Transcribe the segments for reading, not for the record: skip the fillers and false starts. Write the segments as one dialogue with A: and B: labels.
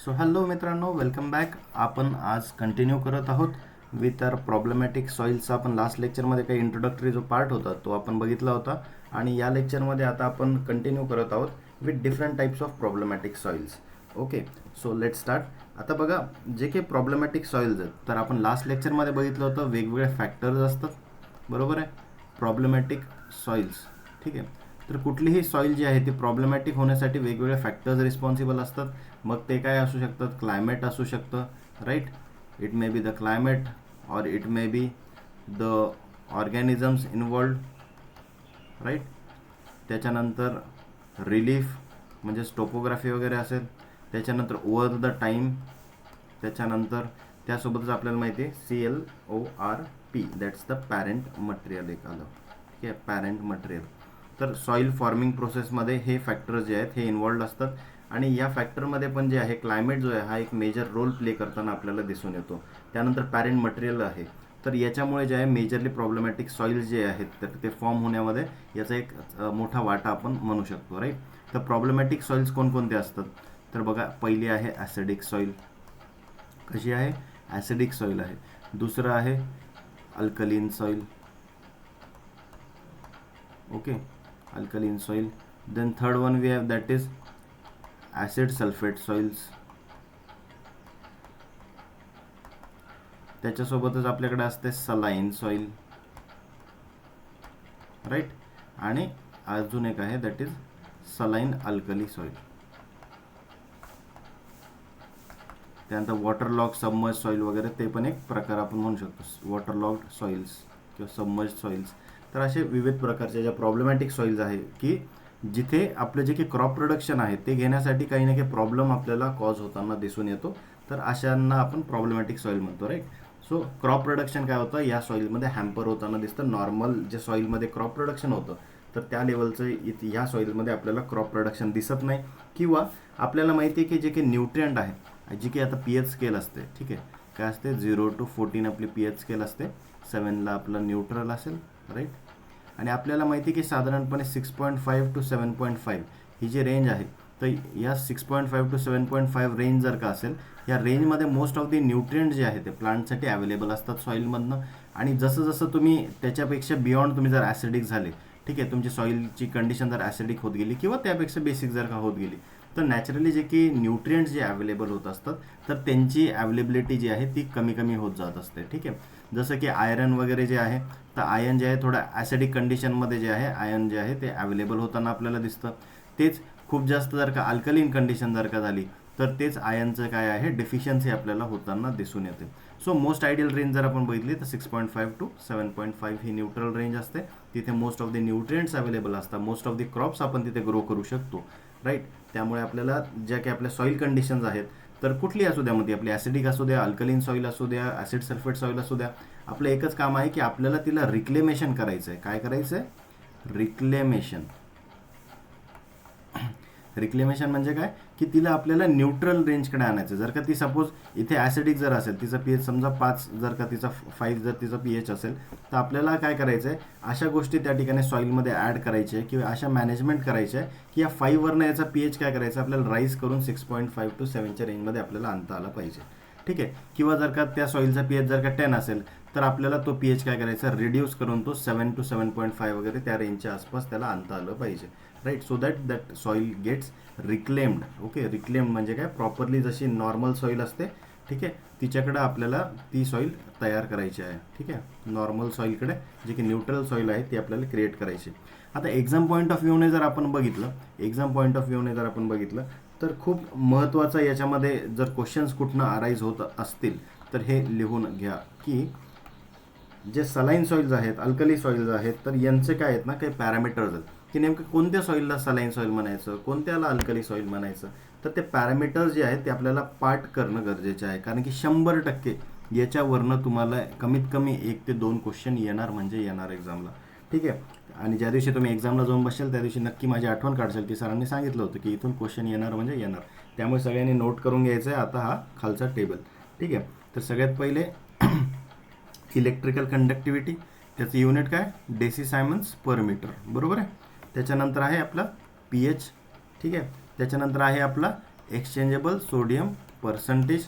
A: So hello मित्रांनो, welcome back. आपण आज कंटिन्यू करत आहोत विथ आर प्रॉब्लेमॅटिक सॉईल्सचा. आपण लास्ट लेक्चरमध्ये काही इंट्रोडक्टरी जो पार्ट होता तो आपण बघितला होता आणि या लेक्चरमध्ये आता आपण कंटिन्यू करत आहोत with different types of problematic soils. Okay, so let start. आता बघा, जे काही प्रॉब्लेमॅटिक सॉईल्स आहेत तर आपण लास्ट लेक्चरमध्ये बघितलं होतं वेगवेगळे फॅक्टर्स असतात, बरोबर आहे, प्रॉब्लेमॅटिक सॉईल्स. ठीक आहे, तर कुठलीही सॉईल जी आहे ती प्रॉब्लेमॅटिक होण्यासाठी वेगवेगळे फॅक्टर्स रिस्पॉन्सिबल असतात. मग ते काय असू शकतात? क्लायमेट असू शकतं, right. It may be the climate or it may be the organisms involved, right. त्याच्यानंतर रिलीफ म्हणजे टोपोग्राफी वगैरे असेल. त्याच्यानंतर ओव्हर द टाईम. त्याच्यानंतर त्यासोबतच आपल्याला माहिती आहे CLORP, that's the parent material एक आलं. ठीक आहे, पॅरेंट मटेरियल. तर सॉईल फॉर्मिंग प्रोसेसमध्ये हे फॅक्टर्स जे आहेत हे इन्वॉल्ड असतात आणि या फॅक्टरमध्ये पण जे आहे क्लायमेट जो आहे हा एक मेजर रोल प्ले करताना आपल्याला दिसून येतो. त्यानंतर पॅरेंट मटेरियल आहे. तर याच्यामुळे जे आहे मेजरली प्रॉब्लेमॅटिक सॉईल जे आहेत तर ते फॉर्म होण्यामध्ये याचा एक मोठा वाटा आपण म्हणू शकतो, राईट. तर प्रॉब्लेमॅटिक सॉईल्स कोणकोणते असतात? तर बघा, पहिली आहे ॲसिडिक सॉईल. कशी आहे? ॲसिडिक सॉईल आहे. दुसरं आहे alkaline soil. Okay, alkaline soil. Then third one we have that is acid sulphate soils. त्याच्यासोबतच आपल्याकडे असते सलाईन सॉईल, राईट. आणि अजून एक आहे that is saline alkali soil. त्यानंतर वॉटर लॉग सबमर्ज सॉईल वगैरे ते पण एक प्रकार आपण म्हणू शकतो, वॉटर लॉग सॉईल्स किंवा सबमर्ज सॉईल्स. तर असे विविध प्रकारच्या ज्या प्रॉब्लेमॅटिक सॉईल्स आहे की जिथे आपलं जे काही क्रॉप प्रोडक्शन आहे ते घेण्यासाठी काही ना काही प्रॉब्लेम आपल्याला कॉज होताना दिसून येतो. तर अशांना आपण प्रॉब्लेमॅटिक सॉईल म्हणतो, राईट. सो क्रॉप प्रोडक्शन काय होतं या सॉईलमध्ये हॅम्पर होताना दिसतं. नॉर्मल जे सॉईलमध्ये क्रॉप प्रोडक्शन होतं तर त्या लेवलचं ह्या सॉईलमध्ये आपल्याला क्रॉप प्रोडक्शन दिसत नाही. किंवा आपल्याला माहिती आहे की जे काही न्यूट्रियंट आहे, जी काही आता pH स्केल असते, ठीक आहे, काय असते 0 to 14 आपली pH स्केल असते. 7ला आपलं न्यूट्रल असेल, राईट. आणि आपल्याला माहिती आहे की साधारणपणे 6.5 to 7.5 ही जी रेंज आहे तर या 6.5 to 7.5 रेंज जर का असेल, या रेंजमध्ये मोस्ट ऑफ दी न्यूट्रियंट जे आहे ते प्लांटसाठी अवेलेबल असतात सॉईलमधनं. आणि जसं जसं तुम्ही त्याच्यापेक्षा बियॉन्ड तुम्ही जर ॲसिडिक झाले, ठीक आहे, तुमची सॉईलची कंडिशन जर ॲसिडिक होत गेली किंवा त्यापेक्षा बेसिक जर का होत गेली तर नॅचरली जे की न्यूट्रियंट्स जे अवेलेबल होत असतात तर त्यांची अवेलेबिलिटी जी आहे ती कमी कमी होत जात असते. ठीक आहे, जसं की आयरन वगैरे जे आहे तर आयन जे आहे थोडं ॲसिडिक कंडिशनमध्ये जे आहे आयन जे आहे ते अवेलेबल होताना आपल्याला दिसतं. तेच खूप जास्त जर का अल्कलीन कंडिशन जर का झाली तर तेच आयनचं काय आहे डिफिशियन्सी आपल्याला होताना दिसून येते. सो मोस्ट आयडियल रेंज जर आपण बघितली तर 6.5 to 7.5 ही न्यूट्रल रेंज असते. तिथे most of the nutrients available असतात, मोस्ट ऑफ द क्रॉप्स आपण तिथे ग्रो करू शकतो, राईट. त्यामुळे आपल्याला ज्या काही आपल्या सॉईल कंडिशन्स आहेत तर कुठली असू द्या, मध्ये आपली ॲसिडिक असू द्या, अल्कलीन सॉईल असू द्या, ॲसिड सल्फेट सॉईल असू द्या, आपलं एकच काम आहे की आपल्याला तिला रिक्लेमेशन करायचं आहे. काय करायचं आहे? रिक्लेमेशन. रिक्लेमेशन म्हणजे काय की तिला आपल्याला न्यूट्रल रेंजकडे आणायचं. जर का ती सपोज इथे ॲसिडिक जर असेल, तिचा pH समजा 5, जर का तिचा 5 जर तिचा pH असेल तर आपल्याला काय करायचं आहे, अशा गोष्टी त्या ठिकाणी सॉईलमध्ये ॲड करायचे आहे किंवा अशा मॅनेजमेंट करायचे आहे की या 5वरनं याचा pH काय करायचं आपल्याला राईज करून 6.5 to 7च्या रेंजमध्ये आपल्याला आणता आला पाहिजे. ठीक आहे, किंवा जर का त्या सॉईलचा pH जर का 10 असेल तर आपल्याला तो pH काय करायचा रिड्यूस करून तो 7 to 7.5 वगैरे त्या रेंजच्या आसपास त्याला आणता आलं पाहिजे, right. So that soil gets reclaimed. Okay, reclaimed म्हणजे काय, प्रॉपरली जशी नॉर्मल सॉईल असते, ठीक आहे, तिच्याकडे आपल्याला ती सॉईल तयार करायची आहे. ठीक आहे, नॉर्मल सॉईलकडे जी की न्यूट्रल सॉईल आहे ती आपल्याला क्रिएट करायची. आता एक्झाम पॉईंट ऑफ व्ह्यूने जर आपण बघितलं तर खूप महत्त्वाचं याच्यामध्ये जर क्वेश्चन्स कुठनं अराईज होत असतील तर हे लिहून घ्या की जे सलाईन सॉईल्स आहेत, अल्कली सॉईल्स आहेत, तर यांचे काय आहेत ना काही पॅरामीटर्स आहेत की नेमकं कोणत्या सॉईलला सलाईन सॉईल म्हणायचं, कोणत्याला अल्कली सॉईल म्हणायचं. तर ते पॅरामीटर्स जे आहेत ते आपल्याला पाठ करणं गरजेचं आहे, कारण की 100% याच्यावरनं तुम्हाला कमीत कमी 1 ते 2 क्वेश्चन येणार म्हणजे येणार एक्झामला. ठीक आहे, आणि ज्या दिवशी तुम्ही एक्झामला जाऊन बसाल त्या दिवशी नक्की माझी आठवण काढशाल की सरांनी सांगितलं होतं की इथून क्वेश्चन येणार म्हणजे येणार. त्यामुळे सगळ्यांनी नोट करून घ्यायचं आहे आता हा खालचा टेबल. ठीक आहे, तर सगळ्यात पहिले इलेक्ट्रिकल कंडक्टिव्हिटी, त्याचं युनिट काय, डेसी सायमन्स पर मीटर, बरोबर आहे. त्याच्यानंतर आहे आपला pH. ठीक आहे, त्याच्यानंतर आहे आपला एक्सचेंजेबल सोडियम पर्सेंटेज.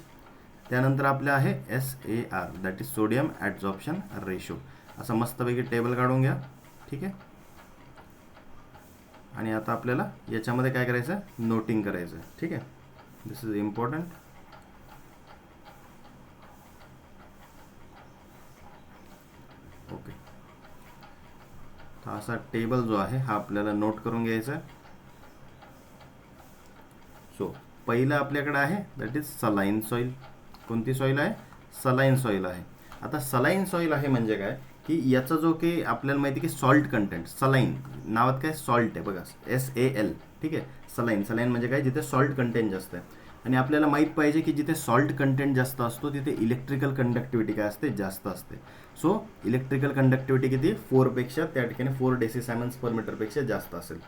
A: त्यानंतर आपलं आहे SAR that is sodium absorption ratio. असं मस्तपैकी टेबल काढून घ्या. ठीक आहे. आणि आता आपल्याला याच्यामध्ये काय करायचं आहे, नोटिंग करायचं आहे. ठीक आहे. This is important. ओके. तर असा टेबल जो आहे हा आपल्याला नोट करून घ्यायचा आहे. सो पहिलं आपल्याकडे आहे दॅट इज सलाईन सॉईल. कोणती सॉईल आहे, सलाईन सॉईल आहे. आता सलाईन सॉईल आहे म्हणजे काय की याचा जो की आपल्याला माहिती की सॉल्ट कंटेंट, सलाईन नावात काय सॉल्ट आहे बघा, SAL. ठीक आहे. सलाईन म्हणजे काय, जिथे सॉल्ट कंटेंट जास्त आहे. आणि आपल्याला माहीत पाहिजे की जिथे सॉल्ट कंटेंट जास्त असतो तिथे इलेक्ट्रिकल कंडक्टिव्हिटी काय असते, जास्त असते. सो इलेक्ट्रिकल कंडक्टिव्हिटी किती, 4 पेक्षा त्या ठिकाणी 4 डेसिसायमन्स पर मीटरपेक्षा जास्त असेल.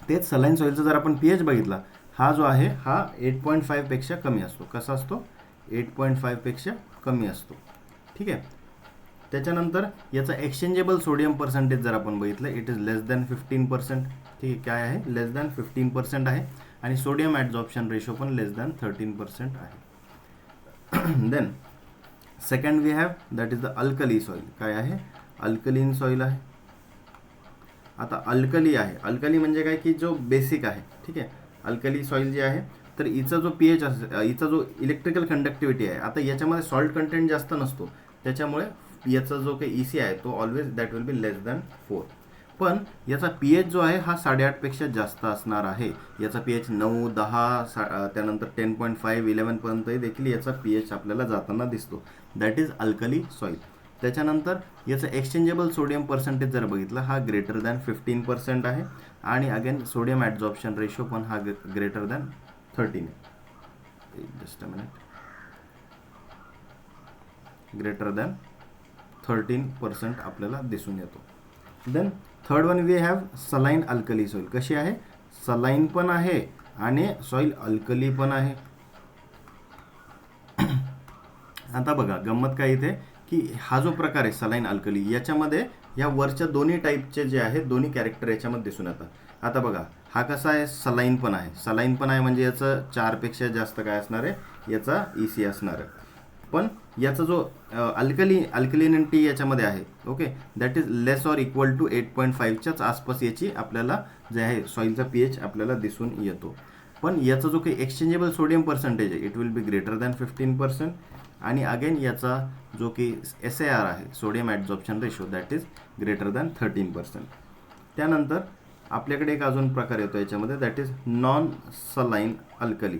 A: तेच सलाईन सॉईलचा जर आपण pH बघितला, हा जो आहे हा 8.5 पेक्षा कमी असतो. कसा असतो, 8.5 पेक्षा कमी असतो. ठीक आहे. त्याच्यानंतर याचा एक्सचेंजेबल सोडियम पर्सेंटेज जर आपण बघितलं, इट इज लेस दॅन 15%. ठीक आहे. काय आहे, लेस दॅन 15% आहे. आणि सोडियम ॲब्झॉर्प्शन रेशो पण लेस दॅन 13% आहे. Then second we have that is the alkali soil. काय आहे, अल्कलीन सॉईल आहे. आता अल्कली आहे, अल्कली म्हणजे काय की जो बेसिक आहे. ठीक आहे. अल्कली सॉईल जी आहे तर हिचा जो pH हिचा जो इलेक्ट्रिकल कंडक्टिव्हिटी आहे, आता याच्यामध्ये सॉल्ट कंटेंट जास्त नसतो, त्याच्यामुळे याचा जो काही EC आहे तो always that will be less than 4. पण याचा pH जो आहे हा 8.5 पेक्षा जास्त असणार आहे. याचा pH 9, 10 त्यानंतर 10.5, 11 पर्यंतही देखील याचा pH आपल्याला जाताना दिसतो. That is alkali soil. त्याच्यानंतर याचं एक्सचेंजेबल सोडियम पर्सेंटेज जर बघितलं, हा ग्रेटर दॅन 15% आहे. आणि अगेन सोडियम ॲब्झॉर्प्शन रेशो पण हा ग्रेटर दॅन 13 आहे. Just a minute. Greater than 13% आपल्याला दिसून येतो. Then third one we have saline alkali soil. कशी आहे, सलाईन पण आहे आणि सॉईल अल्कली पण आहे. आता बघा गंमत काय इथे की हा जो प्रकार आहे सलाईन अल्कली, याच्यामध्ये या वरच्या दोन्ही टाईपचे जे आहेत दोन्ही कॅरेक्टर याच्यामध्ये दिसून येतात. आता बघा हा कसा आहे, सलाईन पण आहे. सलाईन पण आहे म्हणजे याचं 4 पेक्षा जास्त काय असणार आहे, याचा EC असणार आहे. पण याचा जो अल्कलिनिटी याच्यामध्ये आहे, okay, that is less or equal to 8.5च्याच आसपास याची आपल्याला जे आहे सॉईलचा pH आपल्याला दिसून येतो. पण याचा जो काही एक्सचेंजेबल सोडियम पर्सेंटेज आहे, it will be greater than 15%. आणि अगेन याचा जो की SAR आहे, sodium absorption ratio, that is greater than 13%. त्यानंतर आपल्याकडे एक अजून प्रकार येतो याच्यामध्ये, that is non saline alkali.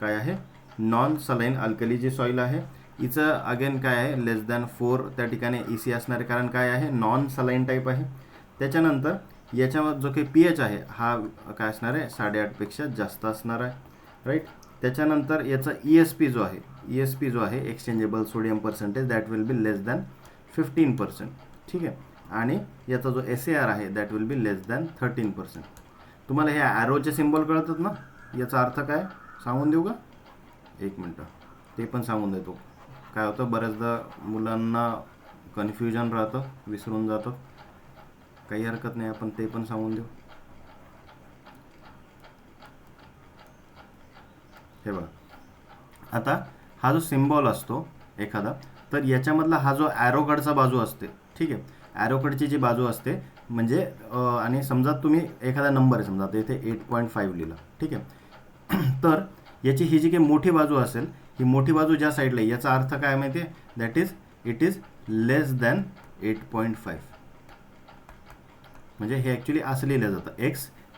A: काय आहे, नॉन सलाईन अल्कली जी सॉईल आहे, हिचं अगेन काय आहे, लेस दॅन 4 त्या ठिकाणी EC असणार आहे, कारण काय आहे, नॉन सलाईन टाईप आहे. त्याच्यानंतर याच्यावर जो काही pH आहे हा काय असणार आहे, 8.5 पेक्षा जास्त असणार आहे. राईट. त्याच्यानंतर याचा ESP जो आहे exchangeable sodium percentage, that will be less than 15%. ठीक आहे. आणि याचा जो SAR आहे that will be less than 13%. तुम्हाला हे ॲरोचे सिम्बॉल कळतात ना, याचा अर्थ काय सांगून देऊ का, एक मिनटं ते पण सांगून देतो. काय होतं, बऱ्याचदा मुलांना कन्फ्युजन राहतं, विसरून जातं. काही हरकत नाही, आपण ते पण सांगून देऊ. हे बघा, आता हा जो सिम्बॉल असतो एखादा, तर याच्यामधला हा जो ॲरोकडचा बाजू असते, ठीक आहे, ॲरोकडची जी बाजू असते म्हणजे आणि समजा तुम्ही एखादा नंबर आहे, समजा आता इथे 8.5 लिहिला, ठीक आहे, तर याची ही जी काही मोठी बाजू असेल, ही मोठी बाजू ज्या साईडला आहे, याचा अर्थ काय माहिती आहे, that is it is less than 8.5. म्हणजे हे ॲक्च्युली असं लिहिलं जातं,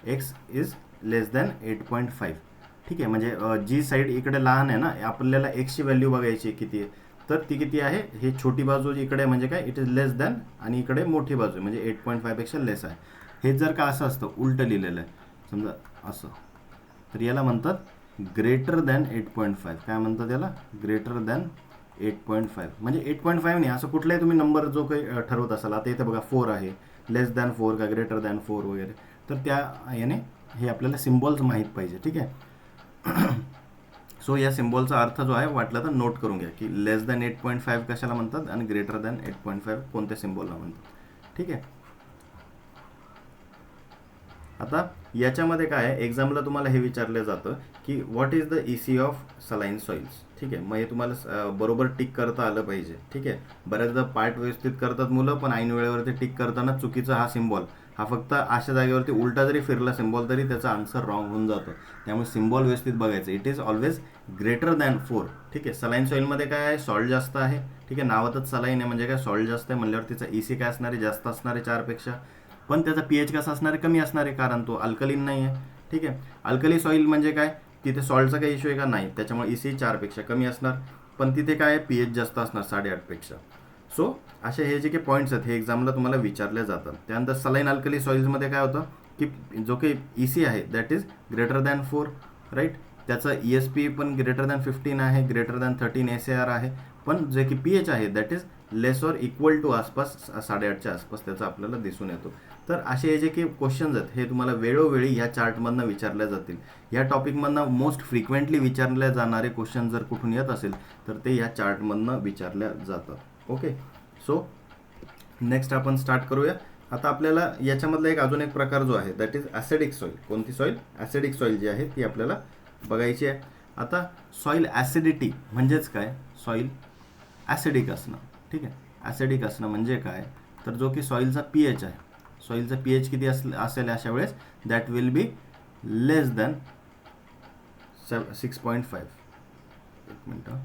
A: एक्स इज लेस दॅन 8.5. ठीक आहे. म्हणजे जी साईड इकडे लहान आहे ना, आपल्याला एक्सची व्हॅल्यू बघायची आहे किती आहे, तर ती किती आहे, हे छोटी बाजू इकडे म्हणजे काय, इट इज लेस दॅन, आणि इकडे मोठी बाजू म्हणजे 8.5 पेक्षा लेस आहे. हे जर का असं असतं, उलटं लिहिलेलं आहे समजा असं, तर याला म्हणतात ग्रेटर दॅन 8.5. काय म्हणतात याला, ग्रेटर दॅन 8.5. म्हणजे 8.5 नाही, असं कुठलाही तुम्ही नंबर जो काही ठरवत असाल, आता इथे बघा 4 आहे, लेस दॅन 4 का ग्रेटर दॅन 4 वगैरे, तर त्या याने हे आपल्याला सिम्बॉल्स माहीत पाहिजे. ठीक आहे. सो या सिम्बॉलचा अर्थ जो आहे वाटला तर नोट करून घ्या की लेस दॅन 8.5 कशाला म्हणतात आणि ग्रेटर दॅन 8.5 कोणत्या सिम्बॉलला म्हणतात. ठीक आहे. आता याच्यामध्ये काय आहे, एक्झामला तुम्हाला हे विचारलं जातं की what is the EC of saline soils. ठीक आहे, मग हे तुम्हाला बरोबर टिक करता आलं पाहिजे. ठीक आहे, बऱ्याचदा पार्ट व्यवस्थित करतात मुलं, पण ऐन वेळेवरती टिक करताना चुकीचा हा सिम्बॉल, हा फक्त अशा जागेवरती उलटा जरी फिरला सिम्बॉल तरी त्याचा आन्सर रॉंग होऊन जातो. त्यामुळे सिम्बॉल व्यवस्थित बघायचं. It is always greater than 4. ठीक आहे, सलाईन सॉईलमध्ये काय आहे, सॉल्ट जास्त आहे. ठीक आहे, नावातच सलाईन आहे म्हणजे काय, सॉल्ट जास्त आहे म्हणल्यावर तिचा EC काय असणार आहे, जास्त असणार आहे 4पेक्षा. पण त्याचा pH कसा असणार आहे, कमी असणार आहे, कारण तो अल्कलीन नाही आहे. ठीक आहे, अल्कली सॉईल म्हणजे काय, तिथे सॉल्टचा काही इश्यू आहे का, नाही, त्याच्यामुळे EC 4पेक्षा कमी असणार. पण तिथे काय आहे, pH जास्त असणार 8.5पेक्षा. सो असे हे जे काही पॉईंट्स आहेत हे एक्झामला तुम्हाला विचारले जातात. त्यानंतर सलाईन अल्कली सॉईल्समध्ये काय होतं की जो काही EC आहे that is greater than 4, right. त्याचा ESP पण ग्रेटर दॅन 15 आहे, ग्रेटर दॅन 13 SAR आहे. पण जे की pH आहे that is less or equal to आसपास 8.5च्या आसपास त्याचा आपल्याला दिसून येतो. तर असे हे जे काही क्वेश्चन्स आहेत हे तुम्हाला वेळोवेळी या चार्टमधनं विचारल्या जातील. या टॉपिकमधनं मोस्ट फ्रिक्वेंटली विचारले जाणारे क्वेश्चन जर कुठून येत असेल तर ते या चार्टमधनं विचारल्या जातात. ओके, सो नेक्स्ट आपण स्टार्ट करूया. आता आपल्याला याच्यामधला अजून एक प्रकार जो आहे दॅट इज ॲसिडिक सॉईल. कोणती सॉईल, ॲसिडिक सॉईल जी आहे ती आपल्याला बघायची आहे. आता सॉईल ॲसिडिटी म्हणजेच काय, सॉईल ॲसिडिक असणं. ठीक आहे, ॲसिडिक असणं म्हणजे काय, तर जो की सॉईलचा pH आहे, सॉईलचा pH किती असेल अशा वेळेस, that will be less than 6.5. एक मिनटं,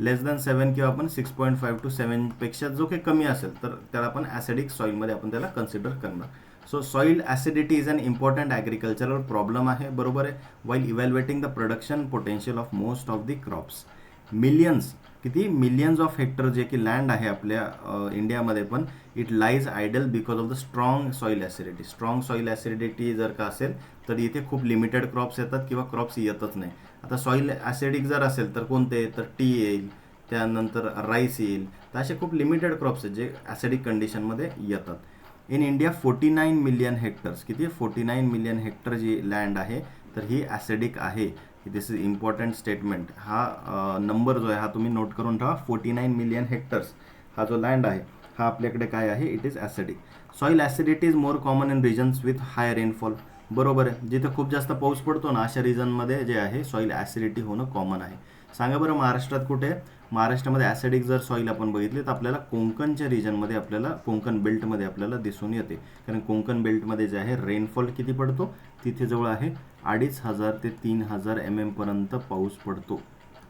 A: लेस दॅन 7 किंवा आपण 6.5 to 7पेक्षा जो काही कमी असेल तर त्याला आपण ॲसिडिक सॉईलमध्ये आपण त्याला कन्सिडर करणार. So soil acidity is an important agricultural problem आहे, बरोबर आहे. While evaluating the production potential of most of the crops. Millions of hectare जे की लँड आहे आपल्या इंडियामध्ये, पण it lies idle because of the strong soil acidity. Strong soil acidity जर का असेल तर इथे खूप लिमिटेड क्रॉप्स येतात किंवा क्रॉप्स येतच नाही. आता सॉईल ॲसिडिक जर असेल तर कोणते, तर टी येईल, त्यानंतर राईस येईल. तर असे खूप लिमिटेड क्रॉप्स आहेत जे ॲसिडिक कंडिशनमध्ये येतात. इन इंडिया 49 मिलियन हेक्टर्स, किती 49 मिलियन हेक्टर जी लँड आहे तर ही ॲसिडिक आहे. This is important statement. हा नंबर जो आहे हा तुम्ही नोट करून ठेवा. 49 मिलियन हेक्टर्स हा जो लँड आहे हा आपल्याकडे काय आहे, it is acidic. Soil acidity is more common in regions with high rainfall. बरोबर आहे, जिथे खूप जास्त पाऊस पडतो ना अशा रिजनमध्ये जे आहे सॉईल ॲसिडिटी होणं कॉमन आहे. सांगा बरं महाराष्ट्रात कुठे, महाराष्ट्रामध्ये ॲसिडिक जर सॉईल आपण बघितली तर आपल्याला कोकणच्या रिजनमध्ये, आपल्याला कोकण बेल्टमध्ये आपल्याला दिसून येते. कारण कोकण बेल्टमध्ये जे आहे रेनफॉल किती पडतो, तिथे जवळ आहे 2,500 ते 3,000 mm पर्यंत पाऊस पडतो.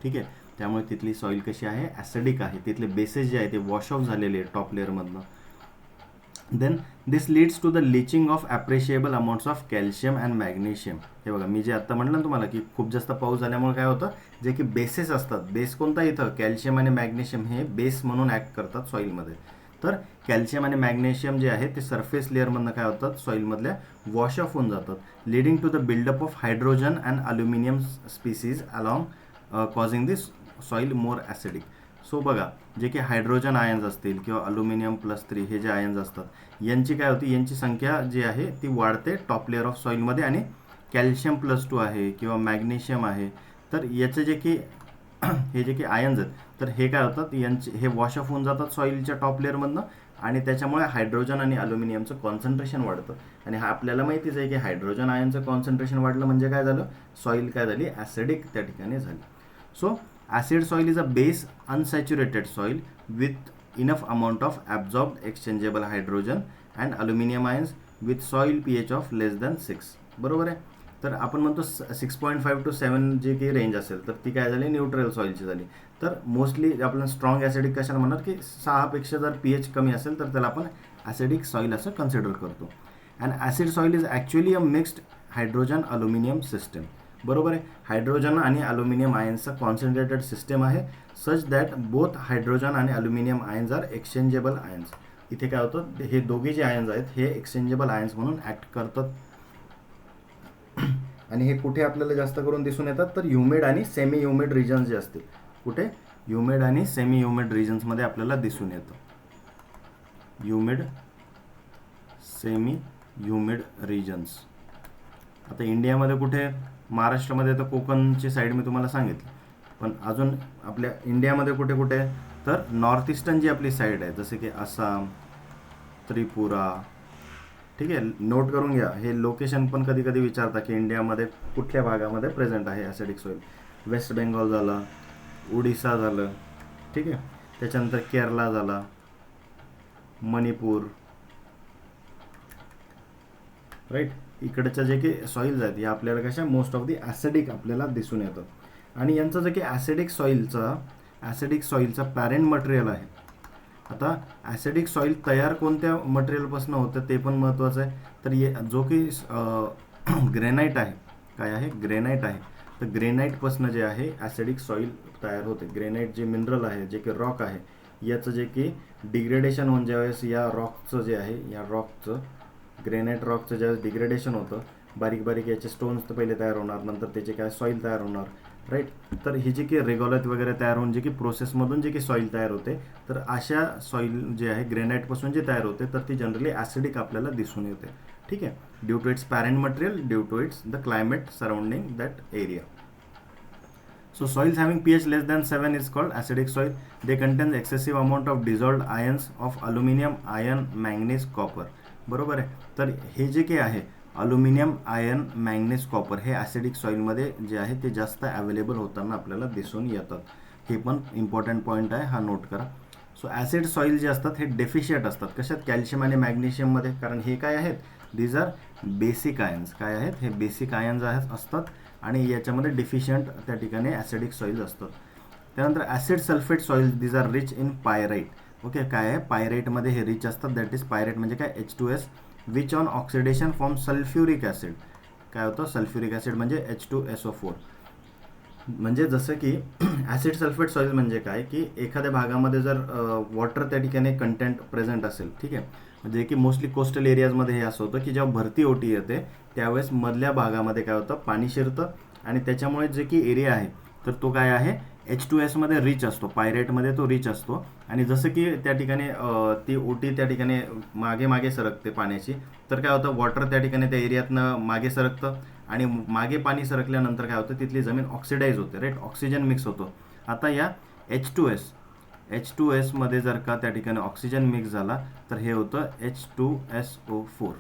A: ठीक आहे, त्यामुळे तिथली सॉईल कशी आहे, ॲसिडिक आहे. तिथले बेसेस जे आहे ते वॉश ऑफ झालेले आहे टॉप लेअरमधनं. Then this leads to the leaching of appreciable amounts of calcium and magnesium. हे बघा, मी जे आत्ता म्हटलं ना तुम्हाला की खूप जास्त पाऊस झाल्यामुळे काय होतं, जे की बेसेस असतात, बेस कोणता इथं, कॅल्शियम आणि मॅग्नेशियम हे बेस म्हणून ॲक्ट करतात सॉईलमध्ये. तर कॅल्शियम आणि मॅग्नेशियम जे आहे ते सरफेस लेअरमधनं काय होतात, सॉईलमधल्या वॉश ऑफ होऊन जातात, leading to the buildup of hydrogen and aluminium species along causing this soil more acidic. So बघा, जे की हायड्रोजन आयन्स असतील किंवा अल्युमिनियम+3 हे जे आयन्स असतात यांची काय होती, यांची संख्या जी आहे ती वाढते टॉप लेअर ऑफ सॉईलमध्ये. आणि कॅल्शियम+2 आहे किंवा मॅग्नेशियम आहे तर याचे जे की हे जे की आयन्स आहेत तर हे काय होतात, यांचे हे वॉश ऑफ होऊन जातात सॉईलच्या टॉप लेअरमधनं. आणि त्याच्यामुळे हायड्रोजन आणि अल्युमिनियमचं कॉन्सन्ट्रेशन वाढतं. आणि हा आपल्याला माहितीच आहे की हायड्रोजन आयनचं कॉन्सन्ट्रेशन वाढलं म्हणजे काय झालं, सॉईल काय झाली, ॲसिडिक त्या ठिकाणी झाली. So acid soil is a base unsaturated soil with enough amount of absorbed exchangeable hydrogen and aluminium ions with soil pH of less than 6. बरोबर आहे. तर आपण म्हणतो 6.5 to 7 जी काही रेंज असेल तर ती काय झाली, न्यूट्रल सॉईलची झाली. तर मोस्टली आपण स्ट्रॉंग ॲसिडिक कशाला म्हणणार की 6पेक्षा जर pH कमी असेल तर त्याला आपण ॲसिडिक सॉईल असं कन्सिडर करतो. And acid soil is actually a mixed hydrogen aluminium system. बरोबर आहे, हायड्रोजन आणि अल्युमिनियम आयन्सचा कॉन्सन्ट्रेटेड सिस्टम आहे सच दॅट बोथ हायड्रोजन आणि aluminium ions are exchangeable ions. इथे काय होतं, हे दोघे जे आयन्स आहेत हे एक्सचेंजेबल आयन्स म्हणून ॲक्ट करतात. आणि हे कुठे आपल्याला जास्त करून दिसून येतात, तर ह्युमिड आणि सेमी ह्युमिड रिजन्स जे असतील, कुठे ह्युमिड आणि सेमी ह्युमिड रिजन्समध्ये आपल्याला दिसून येतं. Humid, semi humid regions. आता इंडियामध्ये कुठे, महाराष्ट्रामध्ये तर कोकणची साईड मी तुम्हाला सांगितलं, पण अजून आपल्या इंडियामध्ये कुठे कुठे, तर नॉर्थ ईस्टर्न जी आपली साईड आहे जसे की आसाम, त्रिपुरा, ठीक आहे, नोट करून घ्या. हे लोकेशन पण कधी कधी विचारता की इंडियामध्ये कुठल्या भागामध्ये प्रेझेंट आहे ॲसिडिक सॉईल. वेस्ट बेंगॉल झालं, उडिसा झालं, ठीक आहे, त्याच्यानंतर केरला झाला, मणिपूर, राईट. इकडच्या जे की सॉईल्स आहेत या आपल्याला कशा मोस्ट ऑफ दी ॲसिडिक आपल्याला दिसून येतं. आणि यांचं जे की ॲसिडिक सॉईलचा पॅरेंट मटेरियल आहे. आता ॲसिडिक सॉईल तयार कोणत्या मटेरियलपासून होतं ते पण महत्त्वाचं आहे. तर जो की ग्रेनाईट आहे, काय आहे, ग्रेनाईट आहे. तर ग्रेनाईटपासून जे आहे ॲसिडिक सॉईल तयार होते. ग्रेनाईट जे मिनरल आहे, जे की रॉक आहे, याचं जे की डिग्रेडेशन होऊन ज्यावेळेस या रॉकचं जे आहे, या रॉकचं ग्रेनाईट रॉकचं ज्यावेळेस डिग्रेडेशन होतं, बारीक बारीक याचे स्टोन्स तर पहिले तयार होणार, नंतर त्याचे काय सॉईल तयार होणार, राईट. तर ही जी की रेगॉलथ वगैरे तयार होऊन जे की प्रोसेसमधून जे की सॉईल तयार होते, तर अशा सॉईल जे आहे ग्रेनाईटपासून जे तयार होते तर ती जनरली ॲसिडिक आपल्याला दिसून येते. ठीक आहे, due to its parent material, due to its the climate surrounding that area. So soils having pH less than 7 is called acidic soil. They contain excessive amount of dissolved ions of aluminum, iron, manganese, copper. बरोबर आहे. तर हे जे काही आहे aluminium, iron, manganese, copper हे acidic सॉईलमध्ये जे आहे ते जास्त अवेलेबल होताना आपल्याला दिसून येतात. हे पण इम्पॉर्टंट पॉईंट आहे, हा नोट करा. सो ॲसिड सॉईल जे असतात हे डेफिशियंट असतात. कशात? कॅल्शियम आणि मॅग्नेशियममध्ये. कारण हे काय आहेत? These are basic ions. काय आहेत? हे बेसिक आयन्स असतात आणि याच्यामध्ये डिफिशियंट त्या ठिकाणी ॲसिडिक सॉईल असतात. त्यानंतर acid sulphate soil, these are rich in pyrite. Okay, काय आहे? पायराईटमध्ये हे रिच असतात. दॅट इज पायराईट म्हणजे काय? H2S which on oxidation form sulphuric acid. काय होतं? सल्फ्युरिक ॲसिड म्हणजे H2SO4. म्हणजे जसं की ॲसिड सल्फेट सॉईल म्हणजे काय की एखाद्या भागामध्ये जर वॉटर त्या ठिकाणी कंटेंट प्रेझेंट असेल, ठीक आहे, म्हणजे की मोस्टली कोस्टल एरियाजमध्ये हे असं होतं की जेव्हा भरती ओटी येते त्यावेळेस मधल्या भागामध्ये काय होतं? पाणी शिरतं आणि त्याच्यामुळे जे की एरिया आहे तर तो काय आहे? H2S मध्ये रिच असतो, पायरेटमध्ये तो रिच असतो. आणि जसं की त्या ठिकाणी ती ओटी त्या ठिकाणी मागे मागे सरकते पाण्याची, तर काय होतं? वॉटर त्या ठिकाणी त्या एरियातनं मागे सरकतं आणि मागे पाणी सरकल्यानंतर काय होतं? तिथली जमीन ऑक्सिडाईज होते, राईट, ऑक्सिजन मिक्स होतो. आता या H2S मध्ये जर का त्या ठिकाणी ऑक्सिजन मिक्स झाला तर हे होतं H2SO4.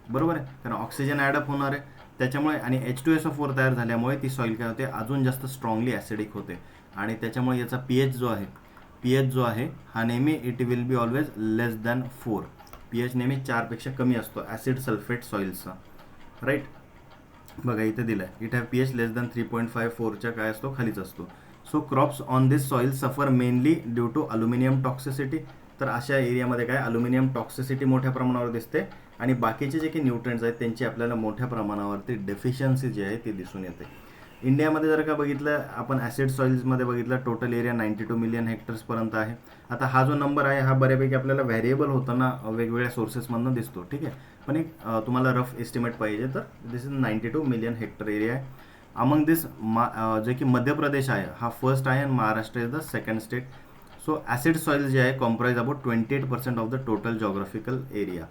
A: बरोबर आहे, कारण ऑक्सिजन ॲडअप होणार आहे त्याच्यामुळे. आणि H2SO4 तयार झाल्यामुळे ती सॉईल काय होते? अजून जास्त स्ट्रॉंगली ॲसिडिक होते. आणि त्याच्यामुळे याचा पीएच जो आहे हा नेहमी it will be always less than 4. PH नेहमी 4पेक्षा कमी असतो ॲसिड सल्फेट सॉईल्सचा, राईट. बघा इथे दिलं आहे, it have pH less than 3.54च्या काय असतो? खालीच असतो. So crops on this soil suffer mainly due to aluminium toxicity. तर अशा एरियामध्ये काय अल्युमिनियम टॉक्सिसिटी मोठ्या प्रमाणावर दिसते आणि बाकीचे जे काही न्यूट्रिएंट्स आहेत त्यांची आपल्याला मोठ्या प्रमाणावरती डेफिशियन्सी जी आहे ती दिसून येते. इंडियामध्ये जर का बघितलं आपण ॲसिड सॉईल्समध्ये बघितलं, टोटल एरिया 92 मिलियन हेक्टर्सपर्यंत आहे. आता हा जो नंबर आहे हा बऱ्यापैकी आपल्याला व्हॅरिएबल होताना वेगवेगळ्या सोर्सेसमधून दिसतो, ठीक आहे, पण एक तुम्हाला रफ एस्टिमेट पाहिजे तर this is 92 million hectare area आहे. अमंग दिस जे की मध्य प्रदेश आहे हा फर्स्ट आहे आणि Maharashtra is the second state. So acid soil जे आहे comprise about 28% of the total geographical area.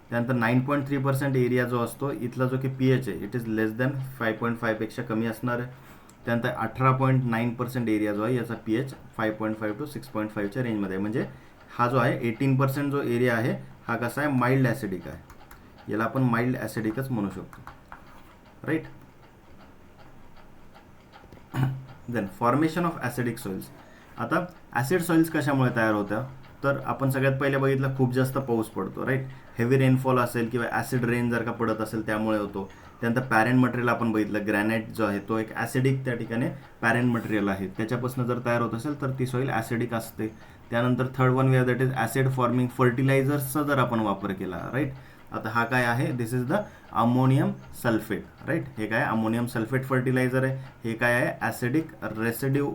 A: त्यानंतर 9.3% एरिया जो असतो इथला जो की पीएच आहे इट इज लेस दॅन 5.5पेक्षा कमी असणार आहे. त्यानंतर 18.9% एरिया जो आहे याचा पीएच 5.5 to 6.5च्या रेंजमध्ये आहे. म्हणजे हा जो आहे 18% जो एरिया आहे हा कसा आहे? माइल्ड ॲसिडिक आहे. याला आपण माइल्ड ॲसिडिकच म्हणू शकतो, right. Then formation of acidic soils. आता ॲसिड सॉइल्स कशामुळे तयार होत्या? तर आपण सगळ्यात पहिले बघितलं खूप जास्त पाऊस पडतो, राईट. हेवी रेनफॉल असेल किंवा ॲसिड रेन जर का पडत असेल त्यामुळे होतो. त्यानंतर पॅरेंट मटेरियल आपण बघितलं, ग्रॅनाईट जो आहे तो एक ॲसिडिक त्या ठिकाणी पॅरेंट मटेरियल आहे, त्याच्यापासून जर तयार होत असेल तर ती सॉईल ॲसिडिक असते. त्यानंतर third one we are that is acid forming फर्टिलायझर्सचा जर आपण वापर केला, राईट. आता हा काय आहे? This is the ammonium sulphate, right. हे काय? अमोनियम सल्फेट फर्टिलायझर आहे. हे काय आहे? ॲसिडिक रेसिड्यू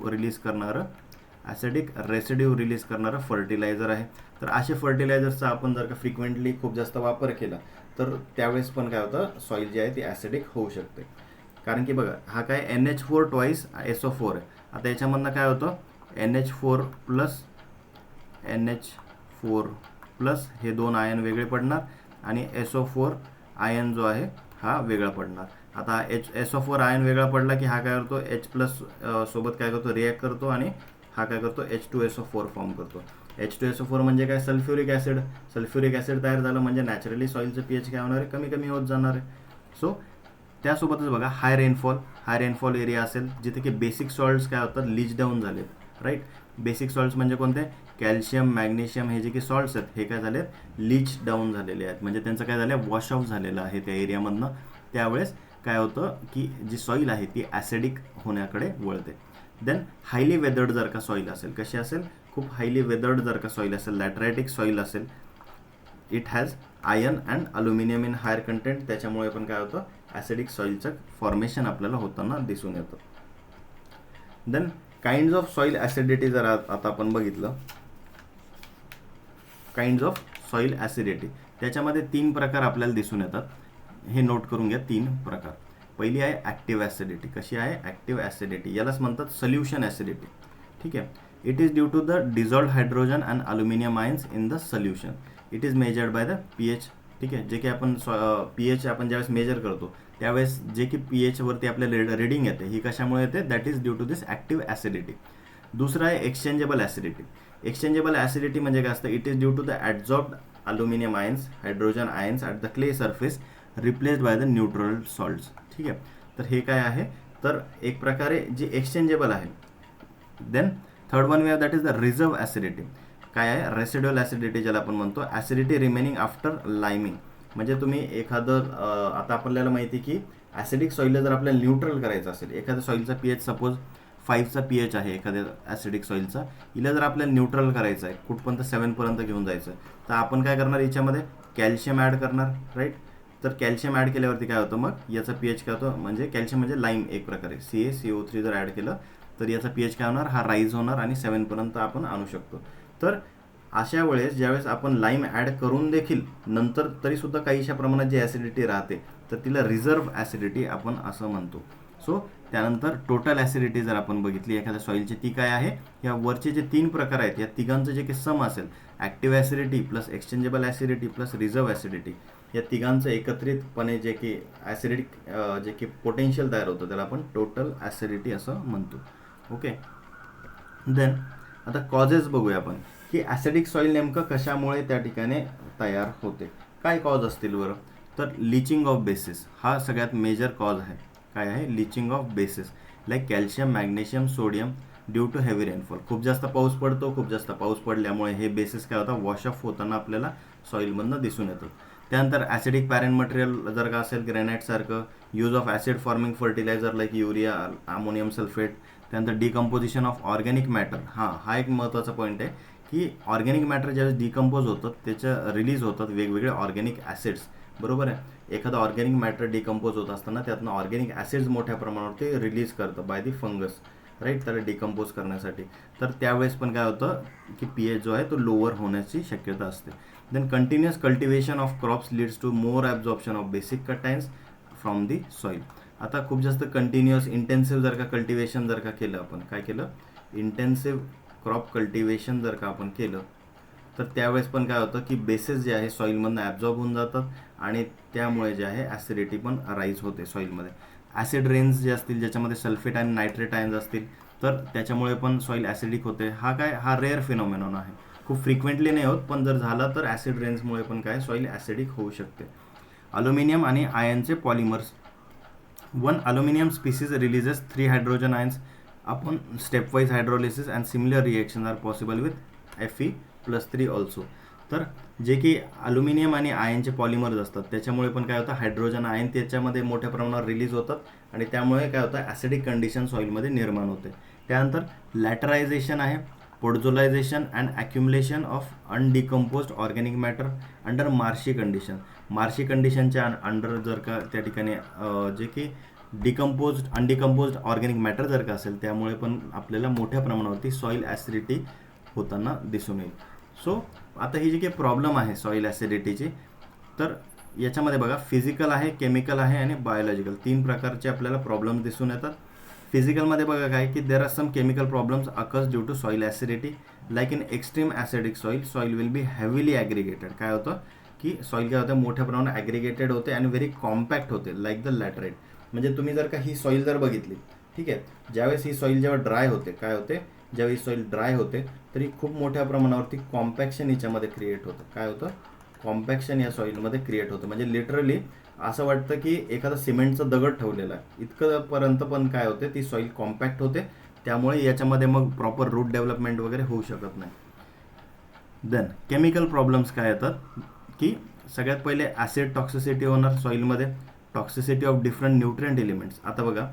A: रिलीज करणारं फर्टिलायझर आहे. तर असे फर्टिलायझर्सचा आपण जर का फ्रिक्वेंटली खूप जास्त वापर केला तर त्यावेळेस पण काय होतं? सॉईल जी आहे ती ॲसिडिक होऊ शकते. कारण की बघा हा काय NH4 ट्वाईस SO4 आहे. आता याच्यामधनं काय होतं? NH4 हे दोन आयन वेगळे पडणार आणि SO4 आयन जो आहे हा वेगळा पडणार. आता SO4 आयन वेगळा पडला की हा काय करतो? H+ सोबत काय करतो? रिॲक्ट करतो आणि हा काय करतो? H2SO4 फॉर्म करतो. H2SO4 म्हणजे काय, सल्फ्युरिक ॲसिड. सल्फ्युरिक ॲसिड तयार झालं म्हणजे नॅचरली सॉईलचं pH काय होणार आहे, कमी कमी होत जाणार आहे. सो त्यासोबतच बघा हाय रेनफॉल एरिया असेल जिथे की बेसिक सॉल्ट्स काय होतात, लीच डाऊन झाले, राईट. बेसिक सॉल्ट्स म्हणजे कोणते, कॅल्शियम, मॅग्नेशियम, हे जे की सॉल्ट्स आहेत हे काय झाले, लीच डाऊन झालेले आहेत, म्हणजे त्यांचं काय झालं, वॉश ऑफ झालेलं आहे त्या एरियामधनं. त्यावेळेस काय होतं की जी सॉईल आहे ती ॲसिडिक होण्याकडे वळते. देन हायली वेदर्ड जर का सॉईल असेल, कशी असेल, खूप हायली वेदर्ड जर का सॉईल असेल, लॅटरायटिक सॉईल असेल, it has iron and aluminium in higher content, त्याच्यामुळे पण काय होतं, ॲसिडिक सॉईलचं फॉर्मेशन आपल्याला होताना दिसून येतं. Then kinds of soil acidity जर आता आपण बघितलं, काइंड्स ऑफ सॉईल ॲसिडिटी, त्याच्यामध्ये 3 प्रकार आपल्याला दिसून येतात. हे नोट करून घ्या, 3 प्रकार. पहिली आहे ॲक्टिव्ह ॲसिडिटी. कशी आहे, ॲक्टिव्ह ॲसिडिटी, यालाच म्हणतात सोल्युशन ॲसिडिटी. ठीक आहे. It is due to the dissolved hydrogen and aluminium ions in the solution. It is measured by the pH. ठीक आहे. जे की आपण pH आपण ज्यावेळेस मेजर करतो त्यावेळेस जे की pH वरती आपल्याला रिडिंग येते, ही कशामुळे येते, that is due to this active acidity. दुसरं आहे एक्सचेंजेबल ॲसिडिटी. एक्सचेंजेबल ॲसिडिटी म्हणजे काय असतं, it is due to the adsorbed aluminium ions, hydrogen ions at the clay surface replaced by the neutral salts. ठीक आहे. तर हे काय आहे, तर एक प्रकारे जी एक्सचेंजेबल आहे. Then third one we have that is the reserve acidity. काय आहे, रेसिड्युअल ॲसिडिटी ज्याला आपण म्हणतो, ॲसिडिटी रिमेनिंग आफ्टर लायमिंग. म्हणजे तुम्ही एखादं आता आपल्याला माहिती की ॲसिडिक सॉईलला जर आपल्याला न्यूट्रल करायचं असेल, एखाद्या सॉईलचा pH सपोज 5चा pH आहे एखाद्या ॲसिडिक सॉईलचा, हिला जर आपल्याला न्यूट्रल करायचं आहे, कुठपर्यंत 7पर्यंत घेऊन जायचं, तर आपण काय करणार, याच्यामध्ये कॅल्शियम ॲड करणार, राईट. तर कॅल्शियम ॲड केल्यावरती काय होतं, मग याचा pH काय होतं, म्हणजे कॅल्शियम म्हणजे लाईम एक प्रकारे, CaCO3 जर ॲड केलं तर याचा pH काय होणार, हा राईज होणार आणि 7पर्यंत आपण आणू शकतो. तर अशा वेळेस ज्यावेळेस आपण लाईम ॲड करून देखील नंतर तरीसुद्धा काहीशा प्रमाणात जी ॲसिडिटी राहते तर तिला रिझर्व ॲसिडिटी आपण असं म्हणतो. सो त्यानंतर टोटल ॲसिडिटी जर आपण बघितली एखाद्या सॉईलची, ती काय आहे, या वरचे जे 3 प्रकार आहेत या तिघांचं जे की सम असेल, active acidity plus exchangeable acidity plus reserve acidity, या तिघांचं एकत्रितपणे जे की ॲसिडिक जे की पोटेन्शियल तयार होतं त्याला आपण टोटल ॲसिडिटी असं म्हणतो. ओके. देन आता कॉजेस बघूया आपण की ॲसिडिक सॉईल नेमकं कशामुळे त्या ठिकाणी तयार होते, काय कॉज असतील बरं. तर लिचिंग ऑफ बेसिस हा सगळ्यात मेजर कॉज आहे. काय आहे, leaching of bases, like calcium, magnesium, sodium, due to heavy rainfall. खूप जास्त पाऊस पडतो, खूप जास्त पाऊस पडल्यामुळे हे बेसिस काय होतं, वॉश ऑफ होताना आपल्याला सॉईलमधनं दिसून येतं. त्यानंतर ॲसिडिक पॅरेंट मटेरियल जर का असेल, ग्रॅनाईटसारखं, use of acid forming fertiliser like urea, ammonium sulphate. त्यानंतर डिकम्पोजिशन ऑफ ऑर्गॅनिक मॅटर, हा एक महत्त्वाचा पॉईंट आहे की ऑर्गॅनिक मॅटर ज्यावेळेस डिकम्पोज होतात त्याच्या रिलीज होतात वेगवेगळे ऑर्गॅनिक ॲसिड्स, बरोबर आहे. एखादा ऑर्गॅनिक मॅटर डिकम्पोज होत असताना त्यातनं ऑर्गॅनिक ॲसिड्स मोठ्या प्रमाणावरती रिलीज करतं बाय दी फंगस, राईट, त्याला डिकम्पोज करण्यासाठी. तर त्यावेळेस पण काय होतं की pH जो आहे तो लोअर होण्याची शक्यता असते. Then continuous cultivation of crops leads to more absorption of basic cations from the soil. आता खूप जास्त कंटिन्युअस इंटेन्सिव्ह जर का कल्टिवेशन जर का केलं, आपण काय केलं, इंटेन्सिव्ह क्रॉप कल्टिवेशन जर का आपण केलं तर त्यावेळेस पण काय होतं की बेसिस जे आहे सॉईलमधनं ॲब्झॉर्ब होऊन जातात आणि त्यामुळे जे आहे ॲसिडिटी पण राईज होते सॉईलमध्ये. ॲसिड रेन्स जे असतील ज्याच्यामध्ये सल्फेट आणि नायट्रेट आयन्स असतील तर त्याच्यामुळे पण सॉईल ॲसिडिक होते. हा रेअर फिनॉमिनॉन आहे, खूप फ्रिक्वेंटली नाही होत, पण जर झाला तर ॲसिड रेन्समुळे पण काय सॉईल ॲसिडिक होऊ शकते. अल्युमिनियम आणि आयनचे polymers. One aluminium species releases 3 hydrogen ions upon stepwise hydrolysis and similar reaction are possible with Fe+3 also. तर जे की अल्युमिनियम आणि आयनचे पॉलिमर्स असतात त्याच्यामुळे पण काय होतं, हायड्रोजन आयन त्याच्यामध्ये मोठ्या प्रमाणावर रिलीज होतात आणि त्यामुळे काय होतं, ॲसिडिक कंडिशन सॉईलमध्ये निर्माण होते. त्यानंतर लॅटरायझेशन आहे, podzolisation and accumulation of undecomposed organic matter under marshy condition. Marshy कंडिशनच्या अंडर जर का त्या ठिकाणी जे की अनडिकम्पोज्ड ऑर्गॅनिक मॅटर जर का असेल त्यामुळे पण आपल्याला मोठ्या प्रमाणावरती सॉईल ॲसिडिटी होताना दिसून येईल. सो आता ही जी काही प्रॉब्लेम आहे सॉईल ॲसिडिटीची, तर याच्यामध्ये बघा फिजिकल आहे, केमिकल आहे आणि बायोलॉजिकल, 3 प्रकारचे आपल्याला प्रॉब्लेम्स दिसून येतात. फिजिकलमध्ये बघा काय की there are some chemical problems occurs due to soil acidity, like in extreme acidic soil will be heavily aggregated. काय होतं की सॉईल काय होतं, मोठ्या प्रमाणात ॲग्रिगेटेड होते आणि व्हेरी कॉम्पॅक्ट होते लाईक द लॅटराईट. म्हणजे तुम्ही जर का ही सॉईल जर बघितली, ठीक आहे, ज्यावेळेस ही सॉईल जेव्हा ड्राय होते काय होते, ज्यावेळी सॉईल ड्राय होते तरी खूप मोठ्या प्रमाणावरती कॉम्पॅक्शन याच्यामध्ये क्रिएट होतं. काय होतं? कॉम्पॅक्शन या सॉईलमध्ये क्रिएट होतं. म्हणजे लिटरली असं वाटतं की एखादा सिमेंटचा दगड ठेवलेला आहे इतकंपर्यंत पण काय होते, ती सॉईल कॉम्पॅक्ट होते. त्यामुळे याच्यामध्ये मग प्रॉपर रूट डेव्हलपमेंट वगैरे होऊ शकत नाही. देन केमिकल प्रॉब्लेम्स काय येतात की सगळ्यात पहिले ॲसिड टॉक्सिसिटी होणार सॉईलमध्ये, toxicity of different nutrient elements. आता बघा